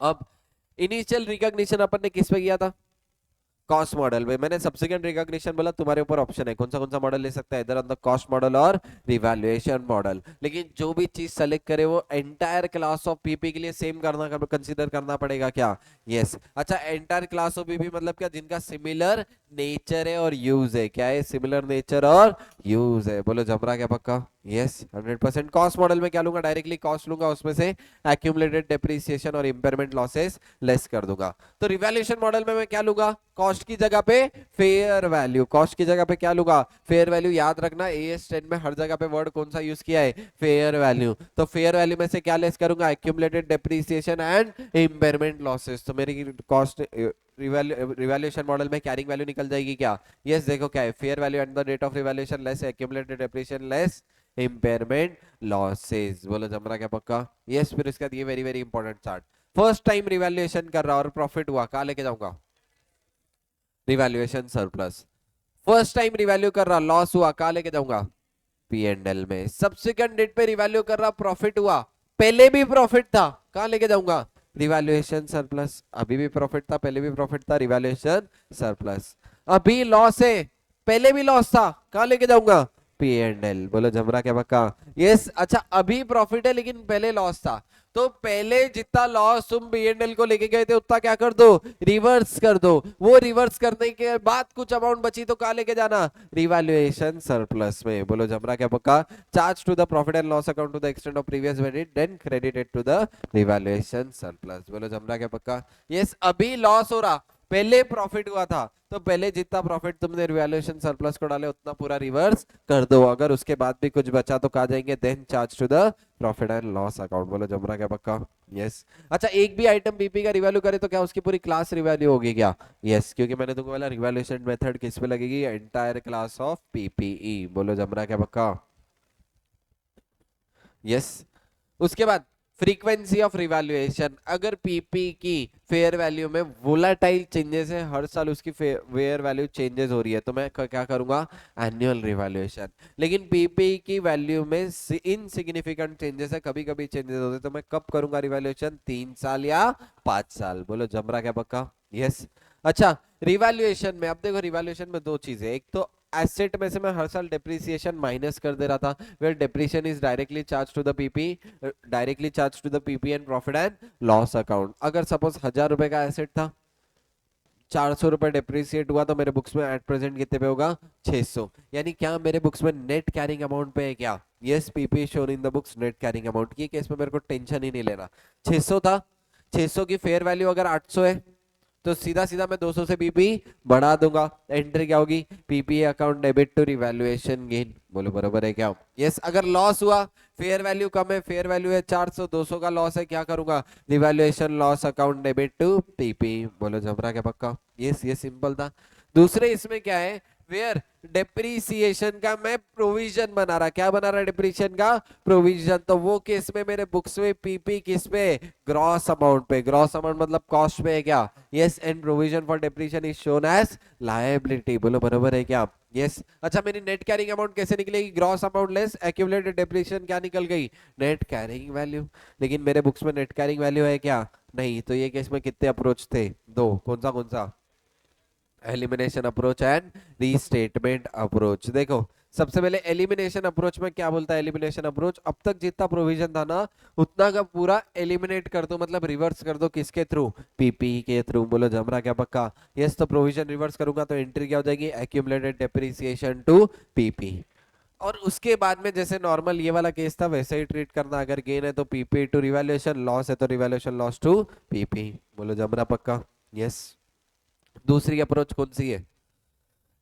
अब इनिशियल रिकॉग्निशन अपन ने किस पे किया था, कॉस्ट मॉडल में। मैंने सब्सिक्वेंट रिकॉग्निशन बोला, तुम्हारे ऊपर ऑप्शन है कौन सा मॉडल ले सकता है, इधर ऑन द कॉस्ट मॉडल और रिवैल्यूएशन मॉडल। लेकिन जो भी चीज सेलेक्ट करे वो एंटायर क्लास ऑफ पीपी के लिए सेम करना कंसीडर करना पड़ेगा क्या? यस अच्छा, एंटायर क्लास ऑफ पीपी मतलब क्या, जिनका सिमिलर नेचर है और यूज है, क्या है, सिमिलर नेचर और यूज है। बोलो जम रहा क्या पक्का? यस 100%। कॉस्ट मॉडल में क्या लूंगा, डायरेक्टली कॉस्ट लूंगा, उसमें से एक्यूमुलेटेड डेप्रिसिएशन और इंपेयरमेंट लॉसेस लेस कर दूंगा। तो रिवैल्यूएशन मॉडल में मैं क्या लूंगा, कॉस्ट की जगह पे फेयर वैल्यू, कॉस्ट की जगह पे क्या लूंगा, फेयर वैल्यू। याद रखना AS10 में हर जगह पे वर्ड कौन सा यूज किया है, फेयर वैल्यू। तो फेयर वैल्यू में से क्या लेस करूंगा, accumulated depreciation and impairment losses. तो मेरी कॉस्ट रिवैल्यूएशन मॉडल में कैरिंग वैल्यू निकल जाएगी क्या? यस देखो क्या है, fair value at the date of revaluation less accumulated depreciation less impairment losses. बोलो जम रहा क्या पक्का? यस फिर उसके बाद ये very very important chart, first time revaluation कर रहा और प्रॉफिट हुआ, कहां लेके जाऊंगा, revaluation surplus. First time revalue कर रहा, लॉस हुआ, कहां लेके जाऊंगा, P&L में। सब्सिक्वेंट डेट पे रिवैल्यू कर रहा, प्रॉफिट हुआ, पहले भी प्रॉफिट था, कहां लेके जाऊंगा, रिवैल्यूएशन सरप्लस। अभी भी प्रॉफिट था, पहले भी प्रॉफिट था, रिवैल्यूएशन सरप्लस। अभी लॉस है, पहले भी लॉस था, कहां लेके जाऊंगा, P&L। बोलो जमरा क्या पक्का? यस अच्छा, अभी प्रॉफिट है लेकिन पहले लॉस था, तो पहले जितना लॉस तुम P&L को लेके गए थे उतना क्या कर दो, रिवर्स कर दो। वो रिवर्स करने के बाद कुछ अमाउंट बची तो कहां लेके जाना, रिवैल्यूएशन सरप्लस में। बोलो जमरा क्या पक्का? Charge to the profit and loss account to the extent of previous varied then credited to the revaluation surplus. बोलो जमरा क्या पक्का? यस अभी लॉस हो रहा, पहले प्रॉफिट हुआ था, तो पहले जितना प्रॉफिट तुमने रिवैल्यूएशन सरप्लस को डाले उतना पूरा रिवर्स कर दो। अगर उसके बाद भी कुछ बचा तो कहा जाएंगे then charge to the profit and loss account. बोलो जमरा क्या पक्का? यस अच्छा, एक भी आइटम बीपी का रिवैल्यू करे तो क्या उसकी पूरी क्लास रिवैल्यू होगी क्या? यस क्योंकि मैंने तुमको बोला रिवैल्यूएशन मेथड किस पे लगेगी, एंटायर क्लास ऑफ पीपीई। बोलो जमरा क्या पक्का? यस उसके बाद फ्रीक्वेंसी ऑफ रिवैल्यूएशन, अगर पीपी की फेयर वैल्यू में वोलाटाइल चेंजेस है, हर साल उसकी फेयर वैल्यू चेंजेस हो रही है, तो मैं क्या करूंगा, एनुअल रिवैल्यूएशन। लेकिन पीपी की वैल्यू में इनसिग्निफिकेंट चेंजेस है, कभी कभी चेंजेस होते हैं, तो मैं कब करूंगा रिवैल्यूएशन, 3 साल या 5 साल। बोलो जमरा क्या पक्का? यस अच्छा, रिवैल्यूएशन में अब देखो, रिवैल्यूएशन में दो चीजें, एक तो एसेट में से मैं हर साल डेप्रिसिएशन माइनस कर दे रहा था, where depreciation is directly charge to the PP, directly charge to the PP and profit and loss account. अगर सपोज 1000 रुपए का एसेट था, 400 रुपए डेप्रिसिएट हुआ, तो मेरे बुक्स में एट प्रेजेंट कितने पे होगा, 600। यानी क्या मेरे बुक्स में नेट कैरिंग अमाउंट पे है क्या? Yes PP shown in the books net carrying amount की, केस में मेरे को टेंशन ही नहीं लेना। 600 था, 600 की फेयर वैल्यू अगर 800 है, तो सीधा सीधा मैं 200 से पीपी बढ़ा दूंगा, एंट्री क्या होगी, PP account debit to revaluation gain. बोलो बराबर है क्या? यस अगर लॉस हुआ, फेयर वैल्यू कम है, फेयर वैल्यू है 400, 200 का लॉस है, क्या करूंगा, revaluation loss account debit to PP. बोलो जमरा क्या पक्का? यस ये सिंपल था। दूसरे इसमें क्या है, वेयर डेप्रीसिएशन का मैं प्रोविजन बना रहा, क्या बना रहा, डेप्रीसिएशन का प्रोविजन। तो वो केस में मेरे बुक्स में पीपी किस पे, ग्रॉस अमाउंट पे, ग्रॉस अमाउंट मतलब कॉस्ट पे है क्या? Yes and provision for depreciation is shown as liability. बोलो बराबर है क्या? यस अच्छा, मेरी नेट कैरिंग अमाउंट कैसे निकलेगी, gross amount less accumulated depreciation, क्या निकल गई, नेट कैरिंग वैल्यू। लेकिन मेरे बुक्स में नेट कैरिंग वैल्यू है क्या? नहीं। तो ये केस में कितने अप्रोच थे, दो, कौन सा, elimination approach and restatement approach. देखो सबसे पहले एलिमिनेशन अप्रोच में क्या बोलता है, एलिमिनेशन अप्रोच अब तक जितना प्रोविजन था ना उतना का पूरा एलिमिनेट कर दो, मतलब रिवर्स कर दो, किसके थ्रू, पीपी के थ्रू। बोलो जमरा क्या पक्का? यस तो प्रोविजन रिवर्स करूंगा तो एंट्री क्या हो जाएगी, एक्यूमुलेटेड डेप्रिसिएशन टू पीपी। और उसके बाद में जैसे नॉर्मल ये वाला केस था वैसे ही ट्रीट करना, अगर गेन है तो पीपी टू रिवैल्यूएशन, लॉस है तो रिवैल्यूएशन लॉस टू पीपी। बोलो जमरा पक्का? यस दूसरी अप्रोच कौन सी है,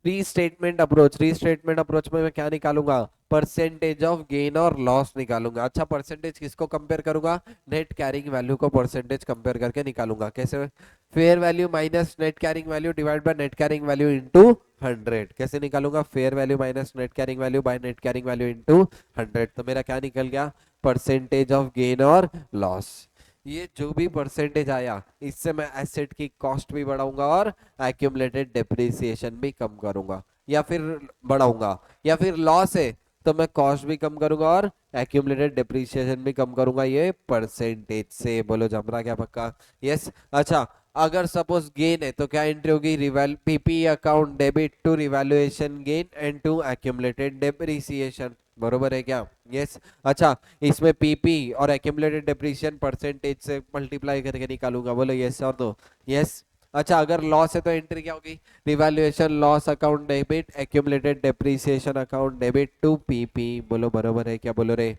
रीस्टेटमेंट अप्रोच में मैं क्या निकालूंगा, परसेंटेज ऑफ गेन और लॉस निकालूंगा। अच्छा परसेंटेज किसको कंपेयर करूंगा, नेट कैरिंग वैल्यू को परसेंटेज कंपेयर करके निकालूंगा। कैसे, fair value minus net carrying value divide by net carrying value into 100। कैसे निकालूंगा, fair value minus net carrying value by net carrying value into 100। तो मेरा क्या निकल गया, परसेंटेज ऑफ गेन और लॉस। ये जो भी परसेंटेज आया इससे मैं एसेट की कॉस्ट भी बढ़ाऊंगा और एक्यूमुलेटेड डेप्रिसिएशन भी कम करूंगा, या फिर बढ़ाऊंगा, या फिर लॉस है तो मैं कॉस्ट भी कम करूंगा और एक्यूमुलेटेड डेप्रिसिएशन भी कम करूंगा, ये परसेंटेज से। बोलो जम रहा क्या पक्का, यस। अच्छा अगर सपोज गेन है तो क्या एंट्री होगी, reval PP account debit to revaluation gain and to accumulated depreciation, बरोबर है क्या, यस। अच्छा इसमें पीपी और एक्यूमुलेटेड डेप्रिसिएशन परसेंटेज से मल्टीप्लाई करके निकालूंगा, बोलो यस और नो, यस। अच्छा अगर लॉस है तो एंट्री क्या होगी, revaluation loss account debit accumulated depreciation account debit to PP, बोलो बरोबर है क्या, बोलो रे,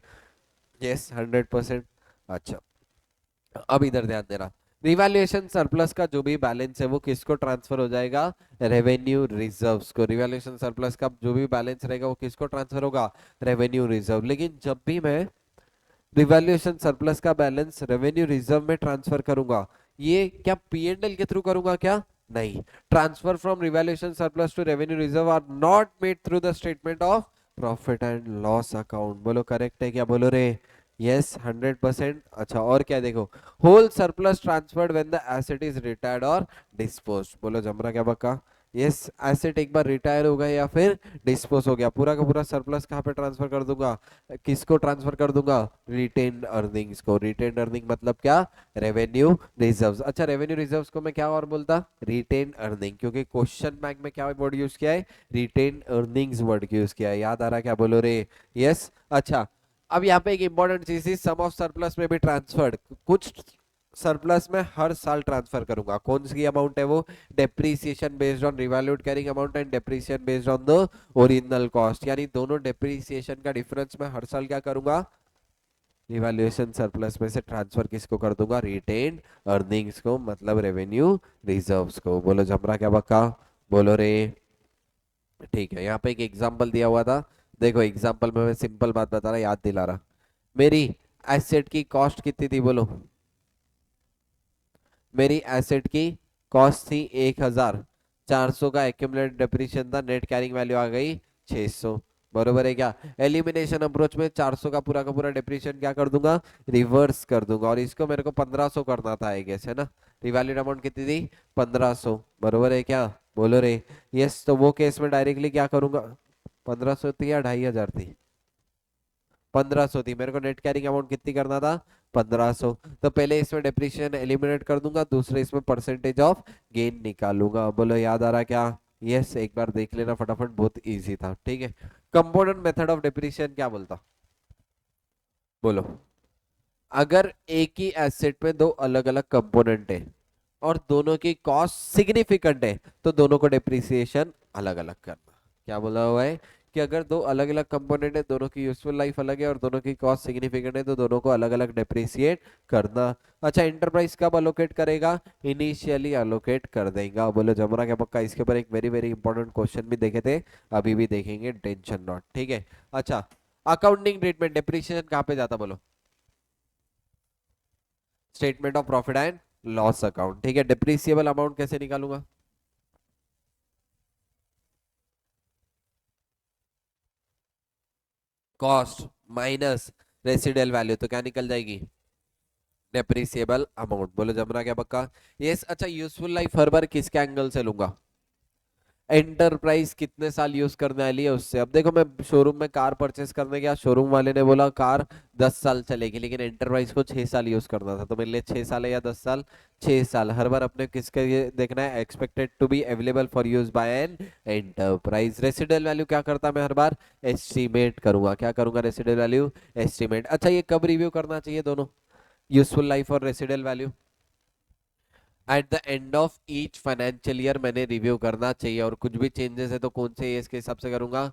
यस 100%। अच्छा अब इधर ध्यान देना, रिवैल्यूएशन सरप्लस का जो भी बैलेंस है वो किसको ट्रांसफर हो जाएगा, रेवेन्यू रिजर्व्स को। रिवैल्यूएशन सरप्लस का जो भी बैलेंस रहेगा वो किसको ट्रांसफर होगा, रेवेन्यू रिजर्व। लेकिन जब भी मैं रिवैल्यूएशन सरप्लस का बैलेंस रेवेन्यू रिजर्व में ट्रांसफर करूंगा, ये क्या पीएनएल के थ्रू करूंगा क्या, नहीं। Transfer from revaluation surplus to revenue reserve are not made through the statement of profit and loss account, बोलो करेक्ट है क्या, बोलो रे, यस 100%। अच्छा और क्या देखो, whole surplus transferred when the asset is retired और डिस्पोज्ड, बोलो जमरा क्या बक्का, यस। एसेट एक बार रिटायर हो गया या फिर डिस्पोज हो गया, पूरा का पूरा सरप्लस कहाँ पे ट्रांसफर कर दूंगा, किसको ट्रांसफर कर दूंगा, रिटेन्ड अर्निंग्स को। रिटेन्ड अर्निंग मतलब क्या, रेवेन्यू रिजर्व्स। अच्छा रेवेन्यू रिजर्व्स को मैं क्या और बोलता, रिटेन्ड अर्निंग, क्योंकि क्वेश्चन बैंक में क्या वर्ड यूज किया है, रिटेन्ड अर्निंग्स वर्ड यूज किया है, याद आ रहा क्या, बोलो रे, यस। अच्छा अब यहाँ पे एक इंपॉर्टेंट चीज है, सम ऑफ सरप्लस में भी ट्रांसफर्ड, कुछ सरप्लस में हर साल ट्रांसफर करूंगा, कौन सी अमाउंट है वो, depreciation based on revalued carrying amount and depreciation based on the original cost, यानी दोनों डेप्रीसिएशन का डिफरेंस मैं हर साल क्या करूंगा, रिवैल्यूएशन सरप्लस में से ट्रांसफर किसको कर दूंगा, रिटेन्ड अर्निंग्स को, मतलब रेवेन्यू रिजर्व्स को। बोलो जमरा क्या बक्का, बोलो रे, ठीक है। यहाँ पे एक एग्जांपल दिया हुआ था, देखो एग्जांपल में मैं सिंपल बात बता रहा, याद दिला रहा। मेरी एसेट की कॉस्ट कितनी थी, बोलो, मेरी एसेट की कॉस्ट थी 1400 का एक्यूमुलेटेड डेप्रिसिएशन था, नेट कैरिंग वैल्यू आ गई 600, बरोबर है क्या। एलिमिनेशन अप्रोच में 400 का पूरा डेप्रिसिएशन क्या कर दूंगा, रिवर्स कर दूंगा, और इसको मेरे को 1500 करना था आई गेस, है ना। रिवैल्यूड अमाउंट कितनी थी, 1500, बरोबर है क्या, बोलो रे, यस। तो वो केस में डायरेक्टली क्या करूंगा, 1500 थी या 2500 थी, 1500 थी, मेरे को नेट कैरिंग अमाउंट कितनी करना था, 1500। तो पहले इसमें डेप्रिसिएशन एलिमिनेट कर दूंगा, दूसरे इसमें परसेंटेज ऑफ गेन निकालूंगा, बोलो याद आ रहा क्या, यस। एक बार देख लेना फटाफट, बहुत इजी था, ठीक है। कंपोनेंट मेथड ऑफ डेप्रिसिएशन क्या बोलता, बोलो, अगर एक ही एसेट में दो अलग अलग कंपोनेंट है और दोनों की कॉस्ट सिग्निफिकेंट है तो दोनों को डेप्रिसिएशन अलग अलग करना। क्या बोला हुआ है कि अगर दो अलग अलग कंपोनेंट है, दोनों की यूजफुल लाइफ अलग है और दोनों की कॉस्ट सिग्निफिकेंट है तो दोनों को अलग अलग डेप्रिसिएट करना। अच्छा इंटरप्राइज कब अलोकेट करेगा, इनिशियली अलोकेट कर देगा, बोलो जमरा क्या पक्का। इसके ऊपर एक वेरी वेरी इंपॉर्टेंट क्वेश्चन भी देखे थे, अभी भी देखेंगे, टेंशन नॉट, ठीक है। अच्छा अकाउंटिंग ट्रीटमेंट डेप्रिसिएशन कहाँ पे जाता, बोलो, statement of profit and loss account, ठीक है। डिप्रिसिएबल अमाउंट कैसे निकालूंगा, कॉस्ट माइनस रेसिडुअल वैल्यू, तो क्या निकल जाएगी, डेप्रिसिएबल अमाउंट, बोलो जमना क्या पक्का, यस। अच्छा यूजफुल लाइफ हर बार किसके एंगल से लूंगा, एंटरप्राइज कितने साल यूज करने वाली है उससे। अब देखो मैं शोरूम में कार परचेस करने गया, शोरूम वाले ने बोला कार 10 साल चलेगी, लेकिन एंटरप्राइज को 6 साल यूज करना था, तो मेरे लिए 6 साल है या 10 साल, 6 साल। हर बार अपने किसके ये देखना है, expected to be available for use by an enterprise. Residual value क्या करता मैं हर बार, एस्टिमेट करूंगा, क्या करूंगा, रेसिडुअल वैल्यू एस्टिमेट। अच्छा ये कब रिव्यू करना चाहिए दोनों, यूजफुल लाइफ और residual value, at the end of each financial year मैंने रिव्यू करना चाहिए, और कुछ भी चेंजेस है तो कौन से एएस के हिसाब से करूंगा,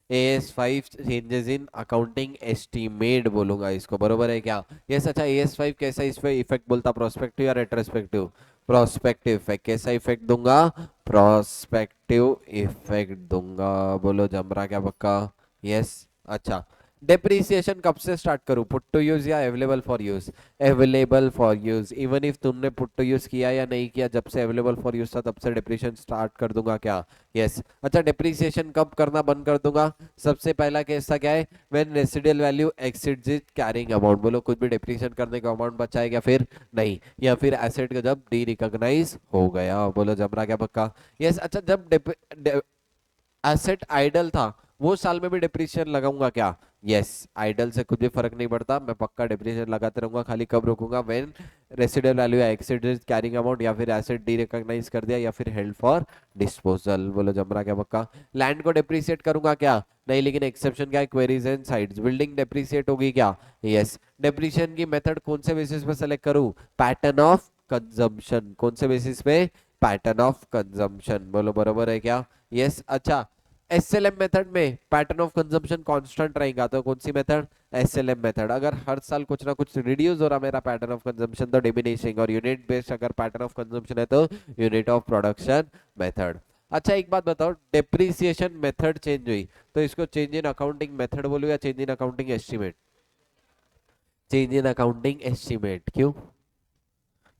AS5 changes in accounting estimate बोलूंगा इसको, बरोबर है क्या, यस। अच्छा AS5 कैसा इस पे इफेक्ट बोलता, प्रोस्पेक्टिव या रेट्रोस्पेक्टिव, प्रोस्पेक्टिव इफेक्ट, कैसा इफेक्ट दूंगा? प्रोस्पेक्टिव इफेक्ट दूंगा। बोलो जमरा क्या पक्का? यस। अच्छा, डेप्रिसिएशन कब से स्टार्ट करूं? पुट टू यूज या available for use? Available for use. Even if तुमने पुट टू यूज किया या नहीं किया, जब से अवेलेबल फॉर यूज था तब से डेप्रिसिएशन स्टार्ट कर दूंगा क्या? यस। अच्छा, डेप्रिसिएशन कब करना बंद कर दूंगा? सबसे पहला केस था क्या है? When residual value exceeds it carrying amount. बोलो कुछ भी डेप्रिसिएशन करने का अमाउंट बचा है क्या? फिर नहीं। या फिर एसेट का जब डी रिकॉग्नाइज हो गया। बोलो जमरा क्या पक्का? यस। अच्छा, जब एसेट आइडल था वो साल में भी डिप्रिसिएशन लगाऊंगा क्या? यस। आइडल से कुछ भी फर्क नहीं पड़ता, मैं पक्का डिप्रिसिएशन लगाते रहूंगा, खाली कब रुकूंगा? When residual value exceeds carrying amount, या फिर एसेट डी रिकॉग्नाइज कर दिया, या फिर हेल्ड फॉर डिस्पोजल। बोलो जमरा क्या पक्का? लैंड को डिप्रिसिएट करूंगा क्या? नहीं, लेकिन एक्सेप्शन क्या है? Queries and sites. Building depreciate होगी क्या? यस। डिप्रिसिएशन की मेथड कौन से बेसिस पे सेलेक्ट करूं? Pattern of consumption. कौन से बेसिस पे? Pattern of consumption. बोलो बरोबर है क्या? यस। अच्छा, एसएलएम मेथड में पैटर्न ऑफ कंजम्पशन कांस्टेंट रहेगा, तो कौन सी मेथड? SLM method. अगर हर साल कुछ ना कुछ रिड्यूस हो रहा मेरा पैटर्न ऑफ कंजम्पशन तो डिमिनिशिंग, और यूनिट बेस्ड अगर पैटर्न ऑफ कंजम्पशन है तो यूनिट ऑफ प्रोडक्शन मेथड। अच्छा, एक बात बताओ, डेप्रिसिएशन मेथड चेंज हुई तो इसको चेंज इन अकाउंटिंग मेथड बोलूं या change in accounting estimate? Change in accounting estimate. क्यों?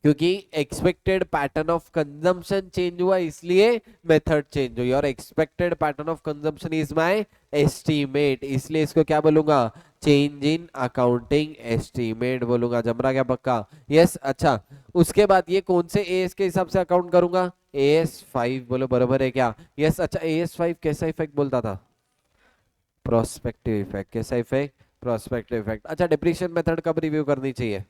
क्योंकि expected pattern of consumption change हुआ इसलिए मेथड चेंज हुई, और expected pattern of consumption is my estimate, इसलिए इसको क्या बोलूंगा? चेंज इन अकाउंटिंग एस्टीमेट बोलूंगा। जमरा क्या पक्का? यस। अच्छा, उसके बाद ये कौन से एएस के हिसाब से अकाउंट करूंगा? AS5। बोलो बरोबर है क्या? यस। अच्छा, AS5 कैसा इफेक्ट बोलता था? Prospective effect. कैसा इफेक्ट? Prospective effect. अच्छा, डिप्रीशिएशन मेथड कब रिव्यू करनी चाहिए?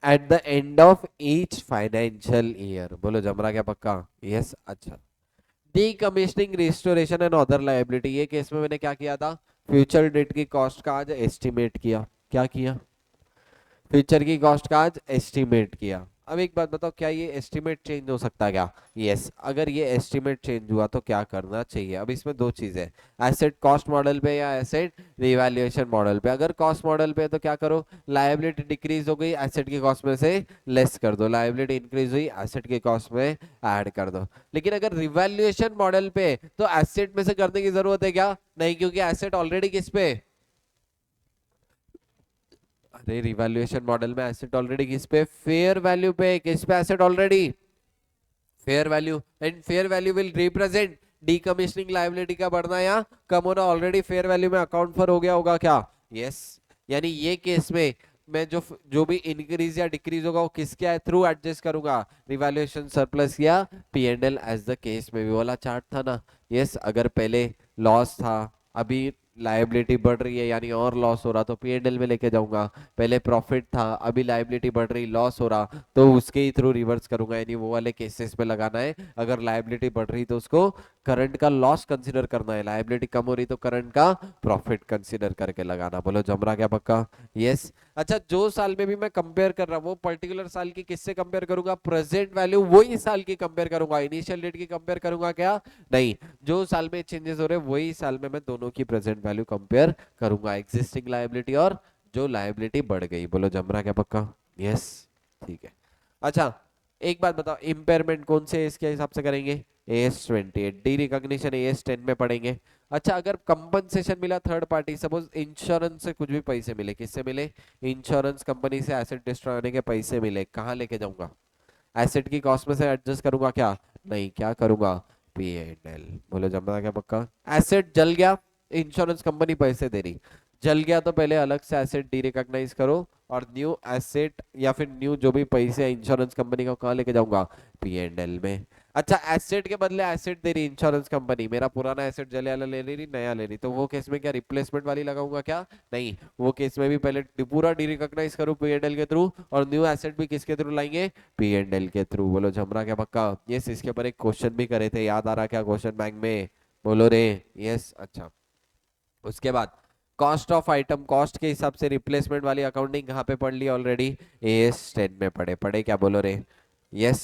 At the end of each financial year. बोलो जमरा क्या पक्का? यस। अच्छा, decommissioning, restoration and other liability, ये केस में मैंने क्या किया था? फ्यूचर डेट की कॉस्ट का आज एस्टिमेट किया। क्या किया? फ्यूचर की कॉस्ट का आज एस्टिमेट किया। अब एक बात बताओ, क्या ये एस्टिमेट चेंज हो सकता है क्या? यस। अगर ये एस्टिमेट चेंज हुआ तो क्या करना चाहिए? अब इसमें दो चीजें, एसेट कॉस्ट मॉडल पे या एसेट रिवैल्यूएशन मॉडल पे। अगर कॉस्ट मॉडल पे तो क्या करो? लायबिलिटी डिक्रीज हो गई, एसेट की कॉस्ट में से लेस कर दो, लायबिलिटी इंक्रीज हुई, एसेट की कॉस्ट में ऐड कर दो। लेकिन अगर रिवैल्यूएशन मॉडल पे तो एसेट में से करने की जरूरत है क्या? नहीं, क्योंकि एसेट ऑलरेडी किस पे? अरे, रिवैल्यूएशन मॉडल में एसेट ऑलरेडी किस पे? फेयर वैल्यू पे। किस पे asset already? Fair value. And fair value will represent decommissioning liability का बढ़ना या कम होना। ऑलरेडी फेयर वैल्यू में अकाउंट फॉर हो गया होगा क्या? यस। यानी ये केस में मैं जो जो भी इंक्रीज या डिक्रीज होगा वो किसके थ्रू एडजस्ट करूंगा? रिवैल्यूएशन सरप्लस या P&L, एज द केस में भी वाला चार्ट था ना। यस। अगर पहले लॉस था, अभी लायबिलिटी बढ़ रही है यानी और लॉस हो रहा, तो P&L में लेके जाऊंगा। पहले प्रॉफिट था, अभी लायबिलिटी बढ़ रही, लॉस हो रहा, तो उसके ही थ्रू रिवर्स करूंगा, यानी वो वाले केसेस में लगाना है। अगर लायबिलिटी बढ़ रही तो उसको करंट का लॉस कंसीडर करना है, लायबिलिटी कम हो रही तो करंट का प्रॉफिट कंसीडर करके लगाना। बोलो जमरा क्या पक्का? यस। अच्छा, जो साल में भी मैं कंपेयर कर रहा हूँ वो पर्टिकुलर साल की किससे कंपेयर करूंगा? प्रेजेंट वैल्यू वही साल की कंपेयर करूंगा, इनिशियल डेट की कंपेयर करूंगा क्या? नहीं, जो साल में चेंजेस हो रहे हैं वही साल में मैं दोनों की प्रेजेंट वैल्यू कंपेयर करूंगा, एग्जिस्टिंग लायबिलिटी और जो लायबिलिटी बढ़ गई। बोलो जमरा क्या पक्का? यस। ठीक है। अच्छा, एक बात बताओ, इम्पेयरमेंट कौन से इसके हिसाब से करेंगे? AS28। डी रिकॉग्निशन AS10 में पढ़ेंगे। अच्छा, अगर कंपनसेशन मिला थर्ड पार्टी, सपोज इंश्योरेंस से कुछ भी पैसे मिले, किससे मिले? इंश्योरेंस कंपनी से एसेट डिस्ट्रॉय होने के पैसे मिले, कहाँ लेके जाऊंगा? एसेट की कॉस्ट में से एडजस्ट करूंगा क्या? नहीं, क्या करूंगा? P&L। बोलो जमना क्या पक्का? एसेट जल गया, इंश्योरेंस कंपनी पैसे दे रही, जल गया तो पहले अलग से एसेट डी रिकॉग्नाइज करो, और न्यू एसेट या फिर न्यू जो भी पैसे इंश्योरेंस कंपनी का कहाँ लेके जाऊंगा? P&L में। अच्छा, एसेट के बदले एसेट दे रही इंश्योरेंस कंपनी, मेरा पुराना एसेट जले वाला ले रही, नया ले रही, तो वो केस में क्या रिप्लेसमेंट वाली लगाऊंगा क्या? नहीं, वो केस में भी पहले पूरा डी रिकॉग्नाइज करूं P&L के थ्रू, और न्यू एसेट भी किसके थ्रू लाएंगे? P&L के थ्रू। बोलो झमरा क्या पक्का? यस। इसके ऊपर एक क्वेश्चन भी करे थे, याद आ रहा क्या क्वेश्चन बैंक में? बोलो रे। यस। अच्छा, उसके बाद कॉस्ट ऑफ आइटम, कॉस्ट के हिसाब से रिप्लेसमेंट वाली अकाउंटिंग कहाँ पे पढ़ ली ऑलरेडी? AS10 में पढ़े पढ़े क्या? बोलो रे। यस।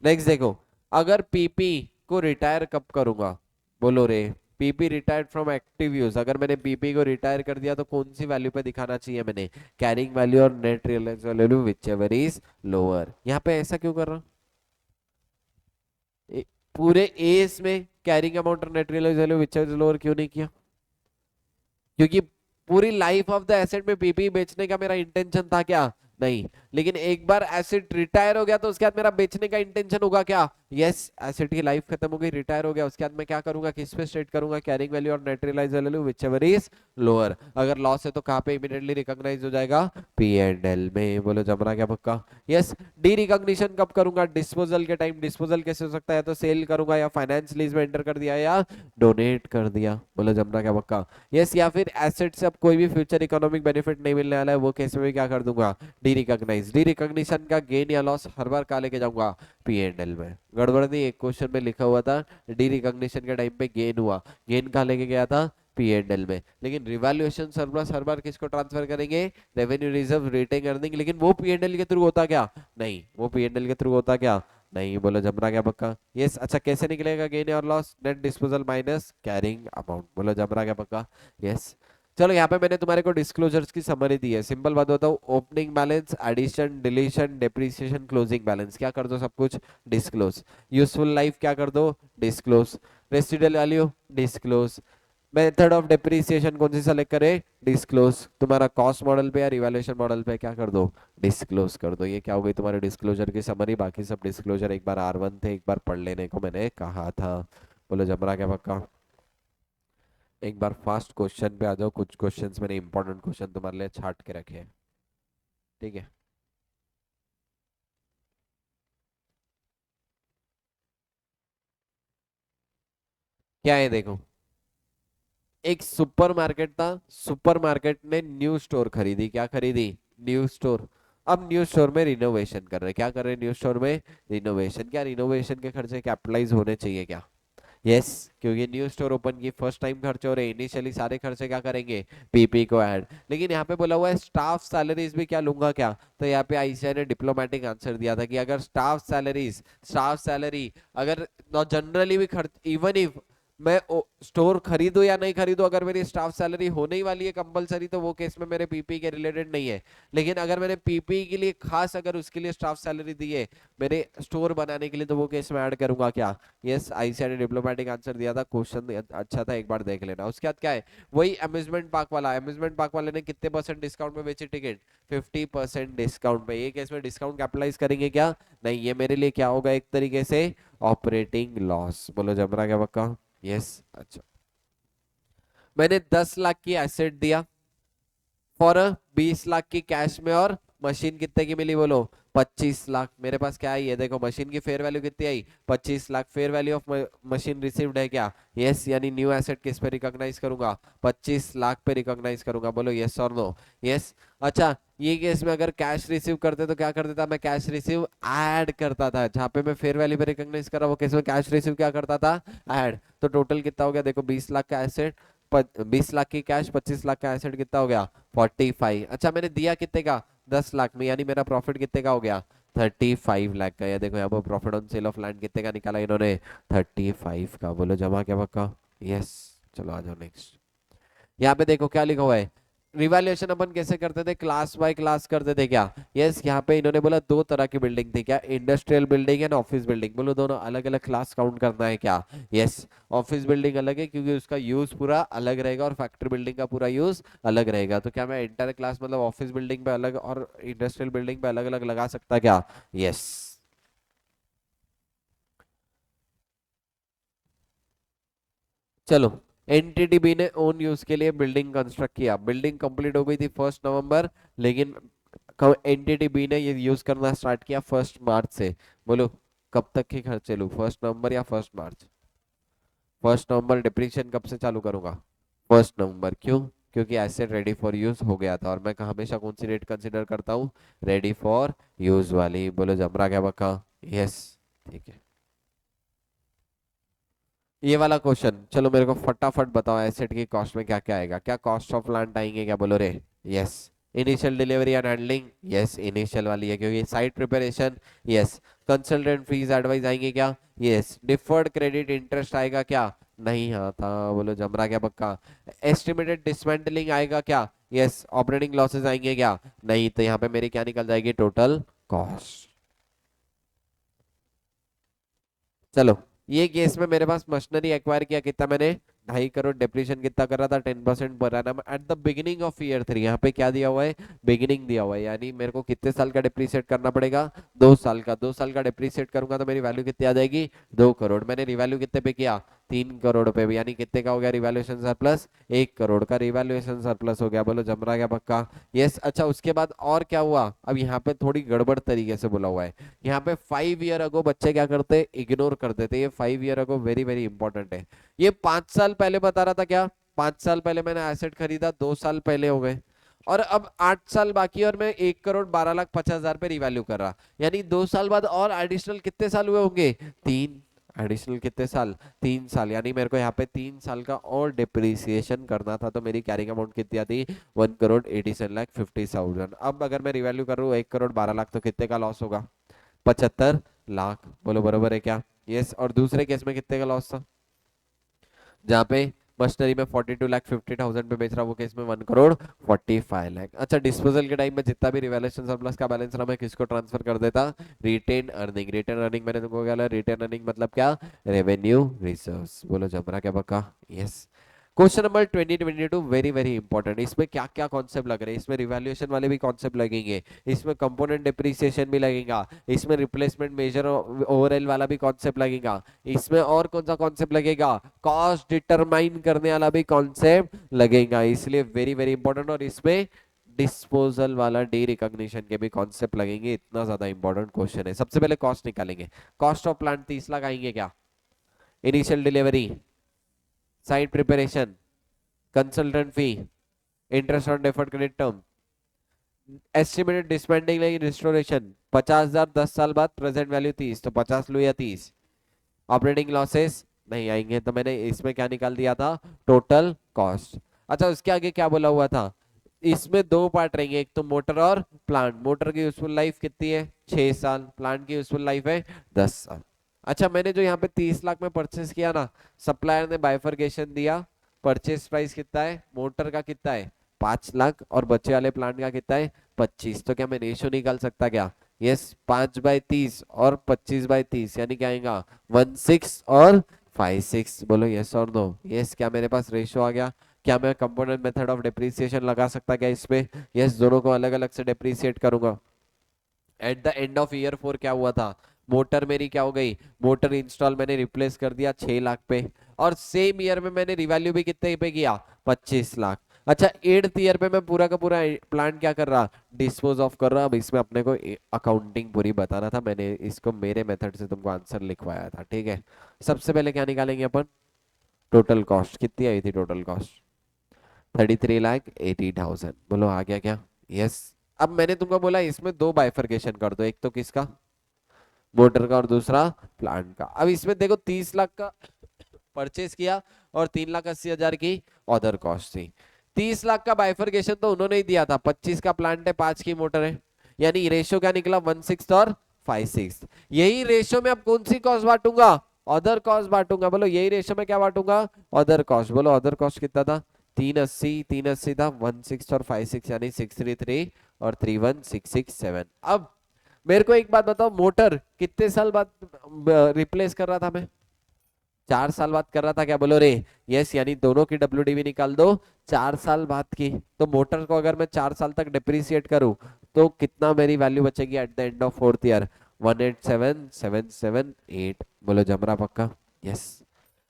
नेक्स्ट देखो, अगर पीपी को रिटायर कब करूंगा? बोलो रे। PP retired from active use, अगर मैंने पीपी को रिटायर कर दिया तो कौन सी वैल्यू पे दिखाना चाहिए मैंने, कैरिंग वैल्यू और net realise value whichever is lower. यहाँ पे ऐसा क्यों कर रहा हूं? पूरे एस में कैरिंग अमाउंट और net realise value whichever is lower क्यों नहीं किया? क्योंकि पूरी लाइफ ऑफ द एसेट में पीपी बेचने का मेरा इंटेंशन था क्या? नहीं। लेकिन एक बार एसेट रिटायर हो गया तो उसके बाद मेरा बेचने का इंटेंशन होगा क्या? यस, एसेट की लाइफ खत्म हो गई, रिटायर हो गया, उसके बाद मैं क्या करूंगा, किस पे स्टेट करूंगा, कैरिंग वैल्यू और net realise value whichever is lower. अगर लॉस है तो कहां पे इमीडिएटली रिकॉग्नाइज हो जाएगा? पी एंड एल में। बोलो जम रहा क्या पक्का? यस। डी रिकॉग्निशन कब करूंगा? डिस्पोजल के टाइम। डिस्पोजल कैसे हो सकता है? तो सेल करूंगा या फाइनेंस लीज में एंटर कर दिया या डोनेट कर दिया। बोलो जम रहा क्या पक्का? यस। या फिर एसेट से अब कोई भी फ्यूचर इकोनॉमिक बेनिफिट नहीं मिलने वाला है, वो केस में भी क्या कर दूंगा? Derecognise. डी रिकॉग्निशन का गेन या लॉस हर बार कहाँ लेके जाऊंगा? पी एंड एल में। गड़बड़ नहीं, एक क्वेश्चन में लिखा हुआ था डी रिकॉग्निशन के टाइम पे गेन हुआ, गेन कहाँ लेके गया था? पी एंड एल में। लेकिन रिवैल्यूएशन सरप्लस हर बार किसको ट्रांसफर करेंगे? Revenue reserve, retain earning. लेकिन वो पी एंड एल के थ्रू होता क्या? नहीं, वो पी एंड एल के थ्रू होता क्या? नहीं। बोलो जमरा क्या पक्का? यस। अच्छा, कैसे निकलेगा गेन और loss? Net disposal minus carrying amount. बोलो जमरा क्या पक्का? यस। चलो, यहाँ पे मैंने तुम्हारे को डिस्क्लोजर्स की समरी दी है, सिंपल बात होता हूँ, opening balance, addition, deletion, depreciation, closing balance क्या कर दो? सब कुछ डिस्क्लोज। यूजफुल लाइफ क्या कर दो? Disclose. Residual value disclose. Method of depreciation कौन सी सेलेक्ट करे? डिस्क्लोज। तुम्हारा कॉस्ट मॉडल पे या रिवैल्यूएशन मॉडल पे क्या कर दो? डिस्क्लोज कर दो। ये क्या हो गई तुम्हारे डिस्क्लोजर की समरी। बाकी सब डिस्क्लोजर एक बार R1 थे, एक बार पढ़ लेने को मैंने कहा था। बोलो जमरा क्या पक्का? एक बार फास्ट क्वेश्चन पे आ जाओ, कुछ क्वेश्चंस मैंने इंपॉर्टेंट क्वेश्चन तुम्हारे लिए छाट के रखे हैं, ठीक है? क्या है देखो, एक सुपरमार्केट था, सुपरमार्केट ने न्यू स्टोर खरीदी। क्या खरीदी? New store. अब न्यू स्टोर में रिनोवेशन कर रहे, क्या कर रहे हैं न्यू स्टोर में? रिनोवेशन। क्या रिनोवेशन के खर्चे कैपिटलाइज होने चाहिए क्या? यस। क्योंकि न्यू स्टोर ओपन की फर्स्ट टाइम खर्चे हो रहे, इनिशियली सारे खर्चे क्या करेंगे? पीपी को ऐड। लेकिन यहाँ पे बोला हुआ है स्टाफ सैलरीज भी क्या लूंगा क्या? तो यहाँ पे आईसीआई ने डिप्लोमेटिक आंसर दिया था कि अगर स्टाफ सैलरीज, स्टाफ सैलरी अगर जनरली भी खर्च, इवन इफ मैं स्टोर खरीदूं या नहीं खरीदूं, अगर मेरी स्टाफ सैलरी होने ही वाली है कंपलसरी, तो वो केस में मेरे पीपी के रिलेटेड नहीं है। लेकिन अगर मैंने पीपी के लिए खास अगर उसके लिए स्टाफ सैलरी दी है मेरे स्टोर बनाने के लिए, तो वो केस में ऐड करूंगा क्या? यस। आईसीआई ने डिप्लोमेटिक आंसर दिया था, क्वेश्चन अच्छा था, एक बार देख लेना। उसके बाद क्या है? वही अम्यूजमेंट पार्क वाला। अम्यूजमेंट पार्क वाले ने कितने परसेंट डिस्काउंट में बेची टिकट? 50% डिस्काउंट पे। ये केस में डिस्काउंट कैपिटलाइज करेंगे क्या? नहीं। ये मेरे लिए क्या होगा? एक तरीके से ऑपरेटिंग लॉस। बोलो जमरा क्या पक्का? यस। अच्छा, मैंने 10 लाख की एसेट दिया फॉर 20 लाख की कैश में, और मशीन कितने की मिली? बोलो 25 लाख। मेरे पास क्या है? ये देखो, मशीन की फेयर वैल्यू कितनी आई? 25 lakh. Fair value of machine received है क्या? यस। यानी न्यू एसेट किस पे रिकॉग्नाइज करूंगा? 25 लाख पे रिकॉग्नाइज करूंगा। बोलो यस और नो? यस। अच्छा, ये केस में अगर कैश रिसीव करते तो क्या कर देता मैं? कैश रिसीव ऐड करता था। जहां पे मैं फेयर वैल्यू पे रिकॉग्नाइज कर रहा हूं, वो केस में कैश रिसीव क्या करता था? ऐड। तो टोटल कितना हो गया देखो, 20 लाख का एसेट, 20 लाख की कैश, 25 लाख का एसेट, कितना हो गया? 45। अच्छा, मैंने दिया कितने का? 10 लाख में, यानी मेरा प्रॉफिट कितने का हो गया? 35 लाख का। ये देखो यहाँ पर profit on sale of land कितने का निकाला इन्होंने? 35 का। बोलो जमा क्या पक्का? यस। चलो आ जाओ नेक्स्ट। यहाँ पे देखो क्या लिखा हुआ है, रिवैल्यूएशन अपन कैसे करते थे? क्लास बाय क्लास करते थे क्या? यस। यहाँ पे इन्होंने बोला दो तरह की बिल्डिंग थी, क्या? Industrial building and office building. बोलो दोनों अलग अलग क्लास काउंट करना है क्या? यस। ऑफिस बिल्डिंग अलग है क्योंकि उसका यूज पूरा अलग रहेगा, और फैक्ट्री बिल्डिंग का पूरा यूज अलग रहेगा। तो क्या मैं इंटर क्लास मतलब ऑफिस बिल्डिंग पे अलग और इंडस्ट्रियल बिल्डिंग पे अलग अलग लगा सकता क्या? यस। चलो, एनटीटी बी ने ओन यूज के लिए बिल्डिंग कंस्ट्रक्ट किया, बिल्डिंग कंप्लीट हो गई थी 1 नवंबर, लेकिन एनटीटी बी ने ये यूज करना स्टार्ट किया 1 मार्च से। बोलो कब तक के खर्चे लूं, 1 नवंबर या 1 मार्च? 1 नवंबर। डिप्रीशिएशन कब से चालू करूंगा? 1 नवंबर। क्यों? क्योंकि एसेट रेडी फॉर यूज हो गया था, और मैं हमेशा कौन सी डेट कंसिडर करता हूँ? रेडी फॉर यूज वाली। बोलो जमरा क्या बका? यस। ठीक है। ये वाला क्वेश्चन चलो मेरे को फटाफट बताओ, एसेट की कॉस्ट में क्या क्या आएगा? क्या कॉस्ट ऑफ प्लांट आएंगे क्या? बोलो रे। Yes. Initial delivery and handling, yes initial वाली है क्योंकि site preparation. Yes. Consultant fees advice आएंगे क्या? यस। डिफर्ड क्रेडिट इंटरेस्ट आएगा क्या? नहीं आता, बोलो जम रहा क्या पक्का? एस्टिमेटेड डिसमेंटलिंग आएगा क्या? यस। ऑपरेटिंग लॉसेस आएंगे क्या? नहीं, तो यहाँ पे मेरी क्या निकल जाएगी? Total cost. चलो, ये केस में मेरे पास मशीनरी एक्वायर किया कितना मैंने? 2.5 करोड़। डिप्रीशिएशन कितना कर रहा था? 10% per annum at the beginning of year 3। यहाँ पे क्या दिया हुआ है? बिगिनिंग दिया हुआ है, यानी मेरे को कितने साल का डिप्रीशिएट करना पड़ेगा? 2 साल का। 2 साल का डिप्रीशिएट करूंगा तो मेरी वैल्यू कितनी आ जाएगी? 2 करोड़। मैंने रिवैल्यू कितने पे किया? 3 करोड़ पे, यानी कितने का हो गया रिवैल्यूएशन सरप्लस? 1 करोड़ का रिवैल्यूएशन सरप्लस हो गया। बोलो जम रहा क्या पक्का? यस। अच्छा, उसके बाद और क्या हुआ? अब यहाँ पे थोड़ी गड़बड़ तरीके से बोला हुआ है। यहाँ पे 5 ईयर अगो बच्चे क्या करते? इग्नोर कर देते। ये 5 year ago very very important है। ये 5 साल पहले बता रहा था क्या? 5 साल पहले मैंने एसेट खरीदा, 2 साल पहले हो गए, और अब 8 साल बाकी और मैं 1 करोड़ 12 लाख 50 हजार पे रिवैल्यू कर रहा, यानी 2 साल बाद और एडिशनल कितने साल हुए होंगे? 3। एडिशनल कितने साल? 3 साल। यानी मेरे को यहाँ पे 3 साल का और डिप्रिसिएशन करना था, तो मेरी कैरिंग अमाउंट कितनी आती? 1 करोड़ 87 लाख 50,000। अब अगर मैं रिवैल्यू कर रहा हूँ 1 करोड़ 12 लाख, तो कितने का लॉस होगा? 75 लाख। बोलो बरोबर है क्या? यस। और दूसरे केस में कितने का लॉस था? जहाँ पे मशीनरी में 42 लाख 50,000 पे बेच रहा, वो केस में 1 करोड़ 45 लाख। अच्छा, डिस्पोजल के टाइम में जितना भी रिवैल्यूएशन सरप्लस का बैलेंस रहा, मैं किसको ट्रांसफर कर देता? Retain earning. रिटेन अर्निंग मैंने तुमको क्या? रिटेन अर्निंग मतलब क्या? Revenue reserves. बोलो जम रहा क्या पक्का? Yes. Question number 2022 very very important. इसमें क्या क्या कॉन्सेप्ट लग रहे हैं? इसमें रिवैल्यूएशन वाले भी कॉन्सेप्ट लगेंगे, इसमें कंपोनेंट डिप्रिसिएशन भी लगेगा, इसमें रिप्लेसमेंट मेजर ओवरऑल वाला भी कॉन्सेप्ट लगेगा, इसमें और कौन सा कॉन्सेप्ट लगेगा? कॉस्ट डिटरमाइन करने वाला भी कॉन्सेप्ट लगेगा, इसलिए वेरी वेरी इंपॉर्टेंट। और इसमें डिस्पोजल वाला डी रिकॉग्निशन के भी कॉन्सेप्ट लगेंगे। इतना ज्यादा इंपॉर्टेंट क्वेश्चन है। सबसे पहले कॉस्ट निकालेंगे। कॉस्ट ऑफ प्लांट 30 लाख आएंगे क्या? Initial delivery, site preparation, consultant fee, interest on deferred credit term, estimated dispensing like restoration 50,000 10 साल बाद, प्रेजेंट वैल्यू 30, तो 50 लो या 30। ऑपरेटिंग लॉसेस नहीं आएंगे, तो मैंने इसमें क्या निकाल दिया था? Total cost. अच्छा, उसके आगे क्या बोला हुआ था? इसमें दो पार्ट रहेंगे, एक तो मोटर और प्लांट। मोटर की यूजफुल लाइफ कितनी है? 6 साल। प्लांट की यूजफुल लाइफ है 10 साल। अच्छा, मैंने जो यहाँ पे 30 लाख में परचेस किया ना, सप्लायर ने बाइफरकेशन दिया। परचेस प्राइस कितना है? मोटर का कितना है? 5 लाख, और बच्चे वाले प्लांट का कितना है? 25। तो क्या मैं रेशियो निकाल सकता क्या? यस। 5/30 और 25/30, यानी क्या आएगा? 16 और 5/6। बोलो यस और नो? यस। क्या मेरे पास रेशियो आ गया? क्या मैं कंपोनेंट मेथड ऑफ डिप्रिसिएशन लगा सकता क्या इसमें? यस। दोनों को अलग अलग से डिप्रिसिएट करूंगा। At the end of year 4 क्या हुआ था? मोटर मेरी क्या हो गई? मोटर इंस्टॉल मैंने रिप्लेस कर दिया 6 लाख पे, और सेम ईयर में मैंने रिवैल्यू भी कितने पे किया? 25 लाख। अच्छा, 8th ईयर पे मैं पूरा का पूरा प्लांट क्या कर रहा? डिस्पोज ऑफ कर रहा। अब इसमें अपने को अकाउंटिंग पूरी बताना था, मैंने इसको मेरे मेथड से तुमको आंसर लिखवाया था, ठीक है। सबसे पहले क्या निकालेंगे अपन? टोटल कॉस्ट कितनी आई थी? Total cost 33,80,000। बोलो आ गया क्या? यस। अब मैंने तुमको बोला इसमें दो बाइफरकेशन कर दो, एक तो किसका? मोटर का, और दूसरा प्लांट का। अब इसमें देखो 30 लाख का परचेस किया और 3,80,000 की अदर कॉस्ट थी। 30 लाख का बाइफरकेशन तो उन्होंने ही दिया था, 25 का प्लांट है, 5 की मोटर है, यानी रेशियो क्या निकला? 1/6 और 5/6। यही रेशियो में अब कौन सी कॉस्ट बांटूंगा? अदर कॉस्ट बांटूंगा। बोलो यही रेशियो में क्या बांटूंगा? Other cost. बोलो अदर कॉस्ट कितना था? 380 था, 1/6 और 5/6, यानी 633 और 31,667। अब मेरे को एक बात बताओ, मोटर कितने साल बाद रिप्लेस कर रहा था मैं? 4 साल बाद कर रहा था क्या? बोलो रे यस। यानी दोनों की डब्ल्यूडीवी निकाल दो 4 साल बाद की। तो मोटर को अगर मैं 4 साल तक डिप्रिसिएट करूं, तो कितना मेरी वैल्यू बचेगी at the end of 4th year? 187,778। बोलो जमरा पक्का? यस।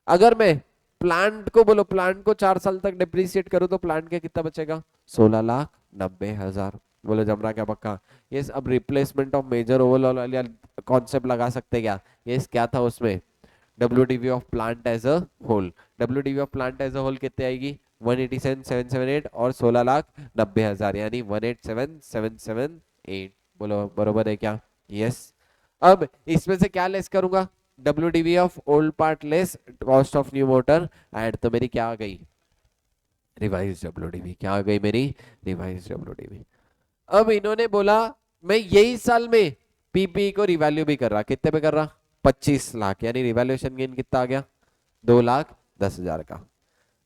अगर मैं प्लांट को, बोलो प्लांट को 4 साल तक डिप्रिसिएट करूं, तो प्लांट के कितना बचेगा? 16,90,000। बोलो जमरा क्या पक्का? यस। अब रिप्लेसमेंट ऑफ मेजर ओवरऑल वाला कॉन्सेप्ट लगा सकते क्या? यस। क्या था उसमें? WDV of plant as a whole. WDV of plant as a whole कितने आएगी? 187,778 और 16,90,000, यानी 187,778। बोलो बरोबर है क्या? यस। अब इसमें से क्या लेस करूंगा? WDV of old part less cost of new motor add, तो मेरी क्या आ गई? Revise WDV। क्या आ गई मेरी? Revise WDV। अब इन्होंने बोला मैं यही साल में पीपी को रिवैल्यू भी कर रहा, कितने पे कर रहा? 25 लाख, यानी रिवैल्यूएशन गेन कितना आ गया? 2 लाख 10,000 का।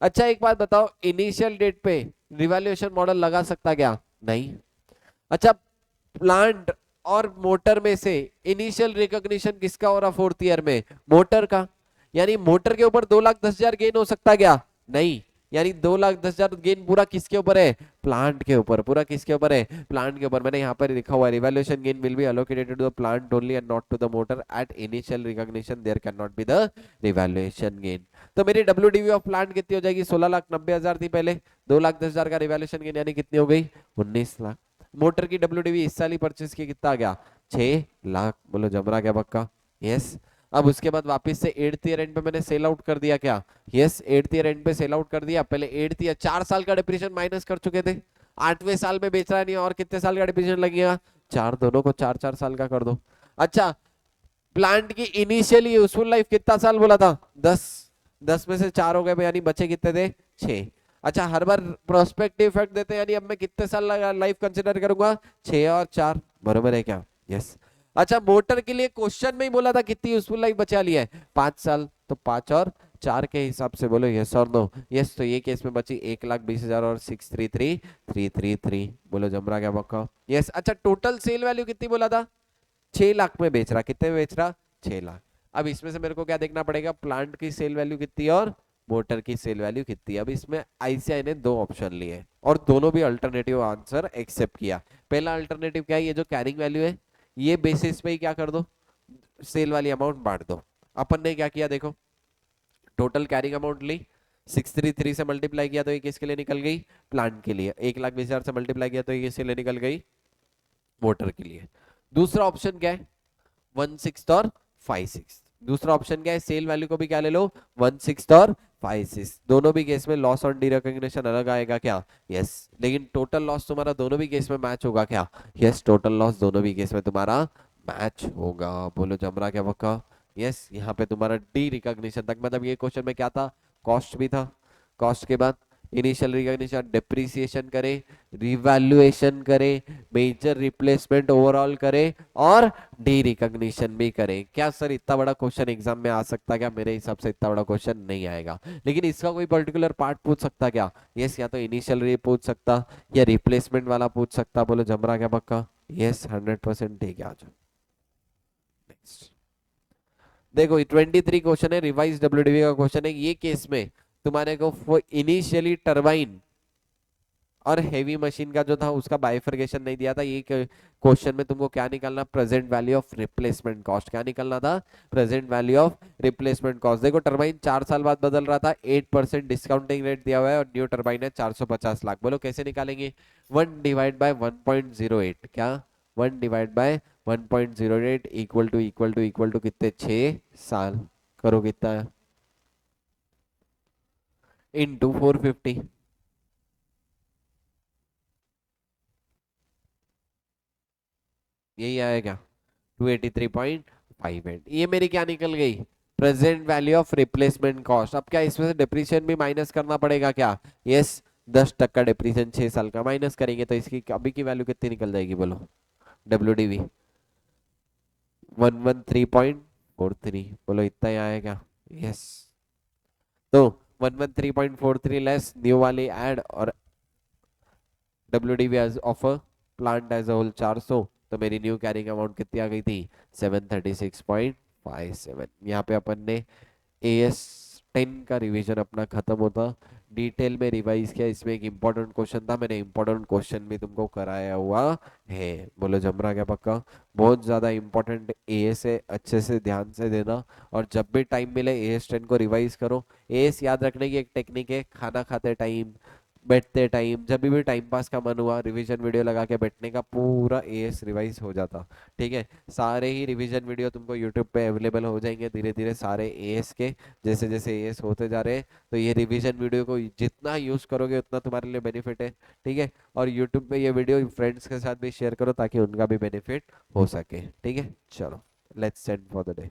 अच्छा एक बात बताओ, इनिशियल डेट पे रिवैल्यूएशन मॉडल लगा सकता क्या? नहीं। अच्छा प्लांट और मोटर में से इनिशियल रिकॉग्निशन किसका हो रहा फोर्थ ईयर में? मोटर का। यानी मोटर के ऊपर 2,10,000 गेन हो सकता क्या? नहीं। यानी 2,10,000 गेन पूरा किसके ऊपर है? प्लांट के ऊपर। पूरा किसके ऊपर है? प्लांट के ऊपर। मैंने यहाँ पर लिखा हुआ है revaluation gain will be allocated to the plant only and not to the motor at initial recognition there can not be the revaluation gain. तो मेरी डब्ल्यूडीवी ऑफ प्लांट कितनी हो जाएगी? 16,90,000 थी पहले, 2,10,000 का रिवैल्यूएशन गेन यानी कितनी हो गई? 19 लाख। मोटर की डब्ल्यूडीवी इस साल ही परचेस की, कितना आ गया? 6 लाख। बोलो जम रहा क्या पक्का? यस। अब उसके बाद वापस से 8th ईयर एंड पे मैंने सेल आउट कर दिया क्या? यस 8th ईयर एंड पे सेल आउट कर दिया। पहले 8th ईयर 4 साल का डिप्रीशिएशन माइनस कर चुके थे, 8वें साल में बेच रहा नहीं, और कितने साल का डिप्रीशिएशन लगेगा? 4। दोनों को 4-4 साल का कर दो। अच्छा प्लांट की इनिशियली यूजफुल लाइफ कितना साल बोला था? 10। 10 में से 4 हो गए, यानी बचे कितने थे? 6। अच्छा हर बार प्रोस्पेक्टिव इफेक्ट देते हैं, यानी अब मैं कितने साल लाइफ कंसिडर करूंगा? 6 और 4। बरोबर है क्या? यस। अच्छा मोटर के लिए क्वेश्चन में ही बोला था कितनी यूजफुल लाइफ बचा ली है? 5 साल। तो 5 और 4 के हिसाब से बोलो यस और नो? यस। तो ये केस में बची 1,20,000 और 633,333। बोलो जम रहा क्या पक्का? यस। अच्छा टोटल सेल वैल्यू कितनी बोला था? 6 लाख में बेच रहा। कितने में बेच रहा? 6 लाख। अब इसमें से मेरे को क्या देखना पड़ेगा? प्लांट की सेल वैल्यू कितनी और मोटर की सेल वैल्यू कितनी। अब इसमें आईसीआई ने 2 ऑप्शन लिए और दोनों भी अल्टरनेटिव आंसर एक्सेप्ट किया। पहला अल्टरनेटिव क्या है? ये जो कैरिंग वैल्यू है ये बेसिस पे ही क्या कर दो? सेल वाली अमाउंट बांट दो। अपन ने क्या किया देखो, टोटल कैरिंग अमाउंट ली, 633 से मल्टीप्लाई किया तो ये किसके लिए निकल गई? प्लांट के लिए। 1,20,000 से मल्टीप्लाई किया तो ये किसके लिए निकल गई? मोटर के लिए। दूसरा ऑप्शन क्या है? 1/6 और 5/6। दूसरा ऑप्शन क्या है? सेल वैल्यू को भी क्या ले लो? 1/6 और 5/6। दोनों भी केस में लॉस ऑन डीरेकग्निशन अलग आएगा क्या? यस। लेकिन टोटल लॉस तुम्हारा दोनों भी केस में मैच होगा क्या? यस टोटल लॉस दोनों भी केस में तुम्हारा मैच होगा। बोलो जम रहा क्या पक्का? यस। यहाँ पे तुम्हारा डी रिकॉग्निशन तक, मतलब ये क्वेश्चन में क्या था? कॉस्ट भी था। कॉस्ट के बाद इनिशियल रिकॉग्निशन, डिप्रिसिएशन करे, रिवैल्यूएशन करे, मेजर रिप्लेसमेंट ओवरऑल करे और डी रिकॉग्निशन भी करे। क्या सर इतना बड़ा क्वेश्चन एग्जाम में आ सकता क्या? मेरे हिसाब से इतना बड़ा क्वेश्चन नहीं आएगा, लेकिन इसका कोई पर्टिकुलर पार्ट पूछ सकता क्या? यस। या तो इनिशियल री पूछ सकता या रिप्लेसमेंट वाला पूछ सकता। बोलो जम रहा क्या पक्का? यस 100% ठीक है। आ जाओ नेक्स्ट। देखो 23 क्वेश्चन है, रिवाइज डब्ल्यूडीवी का क्वेश्चन है। ये केस में तुम्हारे को इनिशियली टरबाइन और हेवी मशीन का जो था उसका बाइफर्केशन नहीं दिया था। ये क्वेश्चन में तुमको क्या निकालना? Present value of replacement cost. क्या निकालना था? Present value of replacement cost. देखो टरबाइन 4 साल बाद बदल रहा था, 8% डिस्काउंटिंग रेट दिया हुआ है और न्यू टरबाइन है 450 लाख। बोलो कैसे निकालेंगे? 1 डिवाइड बाय 1.08। क्या? 1 डिवाइड बाय 1.08 इक्वल टू कितने? 6 साल। करो कितना? इंटू 450। यही आएगा 283.58। ये मेरी क्या निकल गई? Present value of replacement cost. अब क्या इसमें से डिप्रीशिएशन भी माइनस करना पड़ेगा क्या? यस 10% डिप्रीशिएशन 6 साल का माइनस करेंगे तो इसकी अभी की वैल्यू कितनी निकल जाएगी? बोलो डब्ल्यूडीवी 113.43। बोलो इतना ही आएगा। यस। तो 113.43 लेस न्यू वाली ऐड और WDV as of plant as a whole 400। तो मेरी न्यू कैरिंग अमाउंट कितनी आ गई थी? 736.57। यहाँ पे अपन ने AS10 का रिवीजन अपना खत्म होता, डिटेल में रिवाइज किया। इसमें एक इंपॉर्टेंट क्वेश्चन था, मैंने इंपॉर्टेंट क्वेश्चन भी तुमको कराया हुआ है। बोलो जम रहा क्या पक्का? बहुत ज्यादा इंपॉर्टेंट एएस है, अच्छे से ध्यान से देना। और जब भी टाइम मिले AS10 को रिवाइज करो। एएस याद रखने की एक टेक्निक है, खाना खाते टाइम, बैठते टाइम, जब भी टाइम पास का मन हुआ रिवीजन वीडियो लगा के बैठने का, पूरा एएस रिवाइज हो जाता। ठीक है। सारे ही रिवीजन वीडियो तुमको यूट्यूब पे अवेलेबल हो जाएंगे धीरे धीरे सारे एएस के, जैसे जैसे एएस होते जा रहे हैं। तो ये रिवीजन वीडियो को जितना यूज करोगे उतना तुम्हारे लिए बेनिफिट है। ठीक है। और यूट्यूब पे ये वीडियो फ्रेंड्स के साथ भी शेयर करो ताकि उनका भी बेनिफिट हो सके। ठीक है। चलो let's send for the day.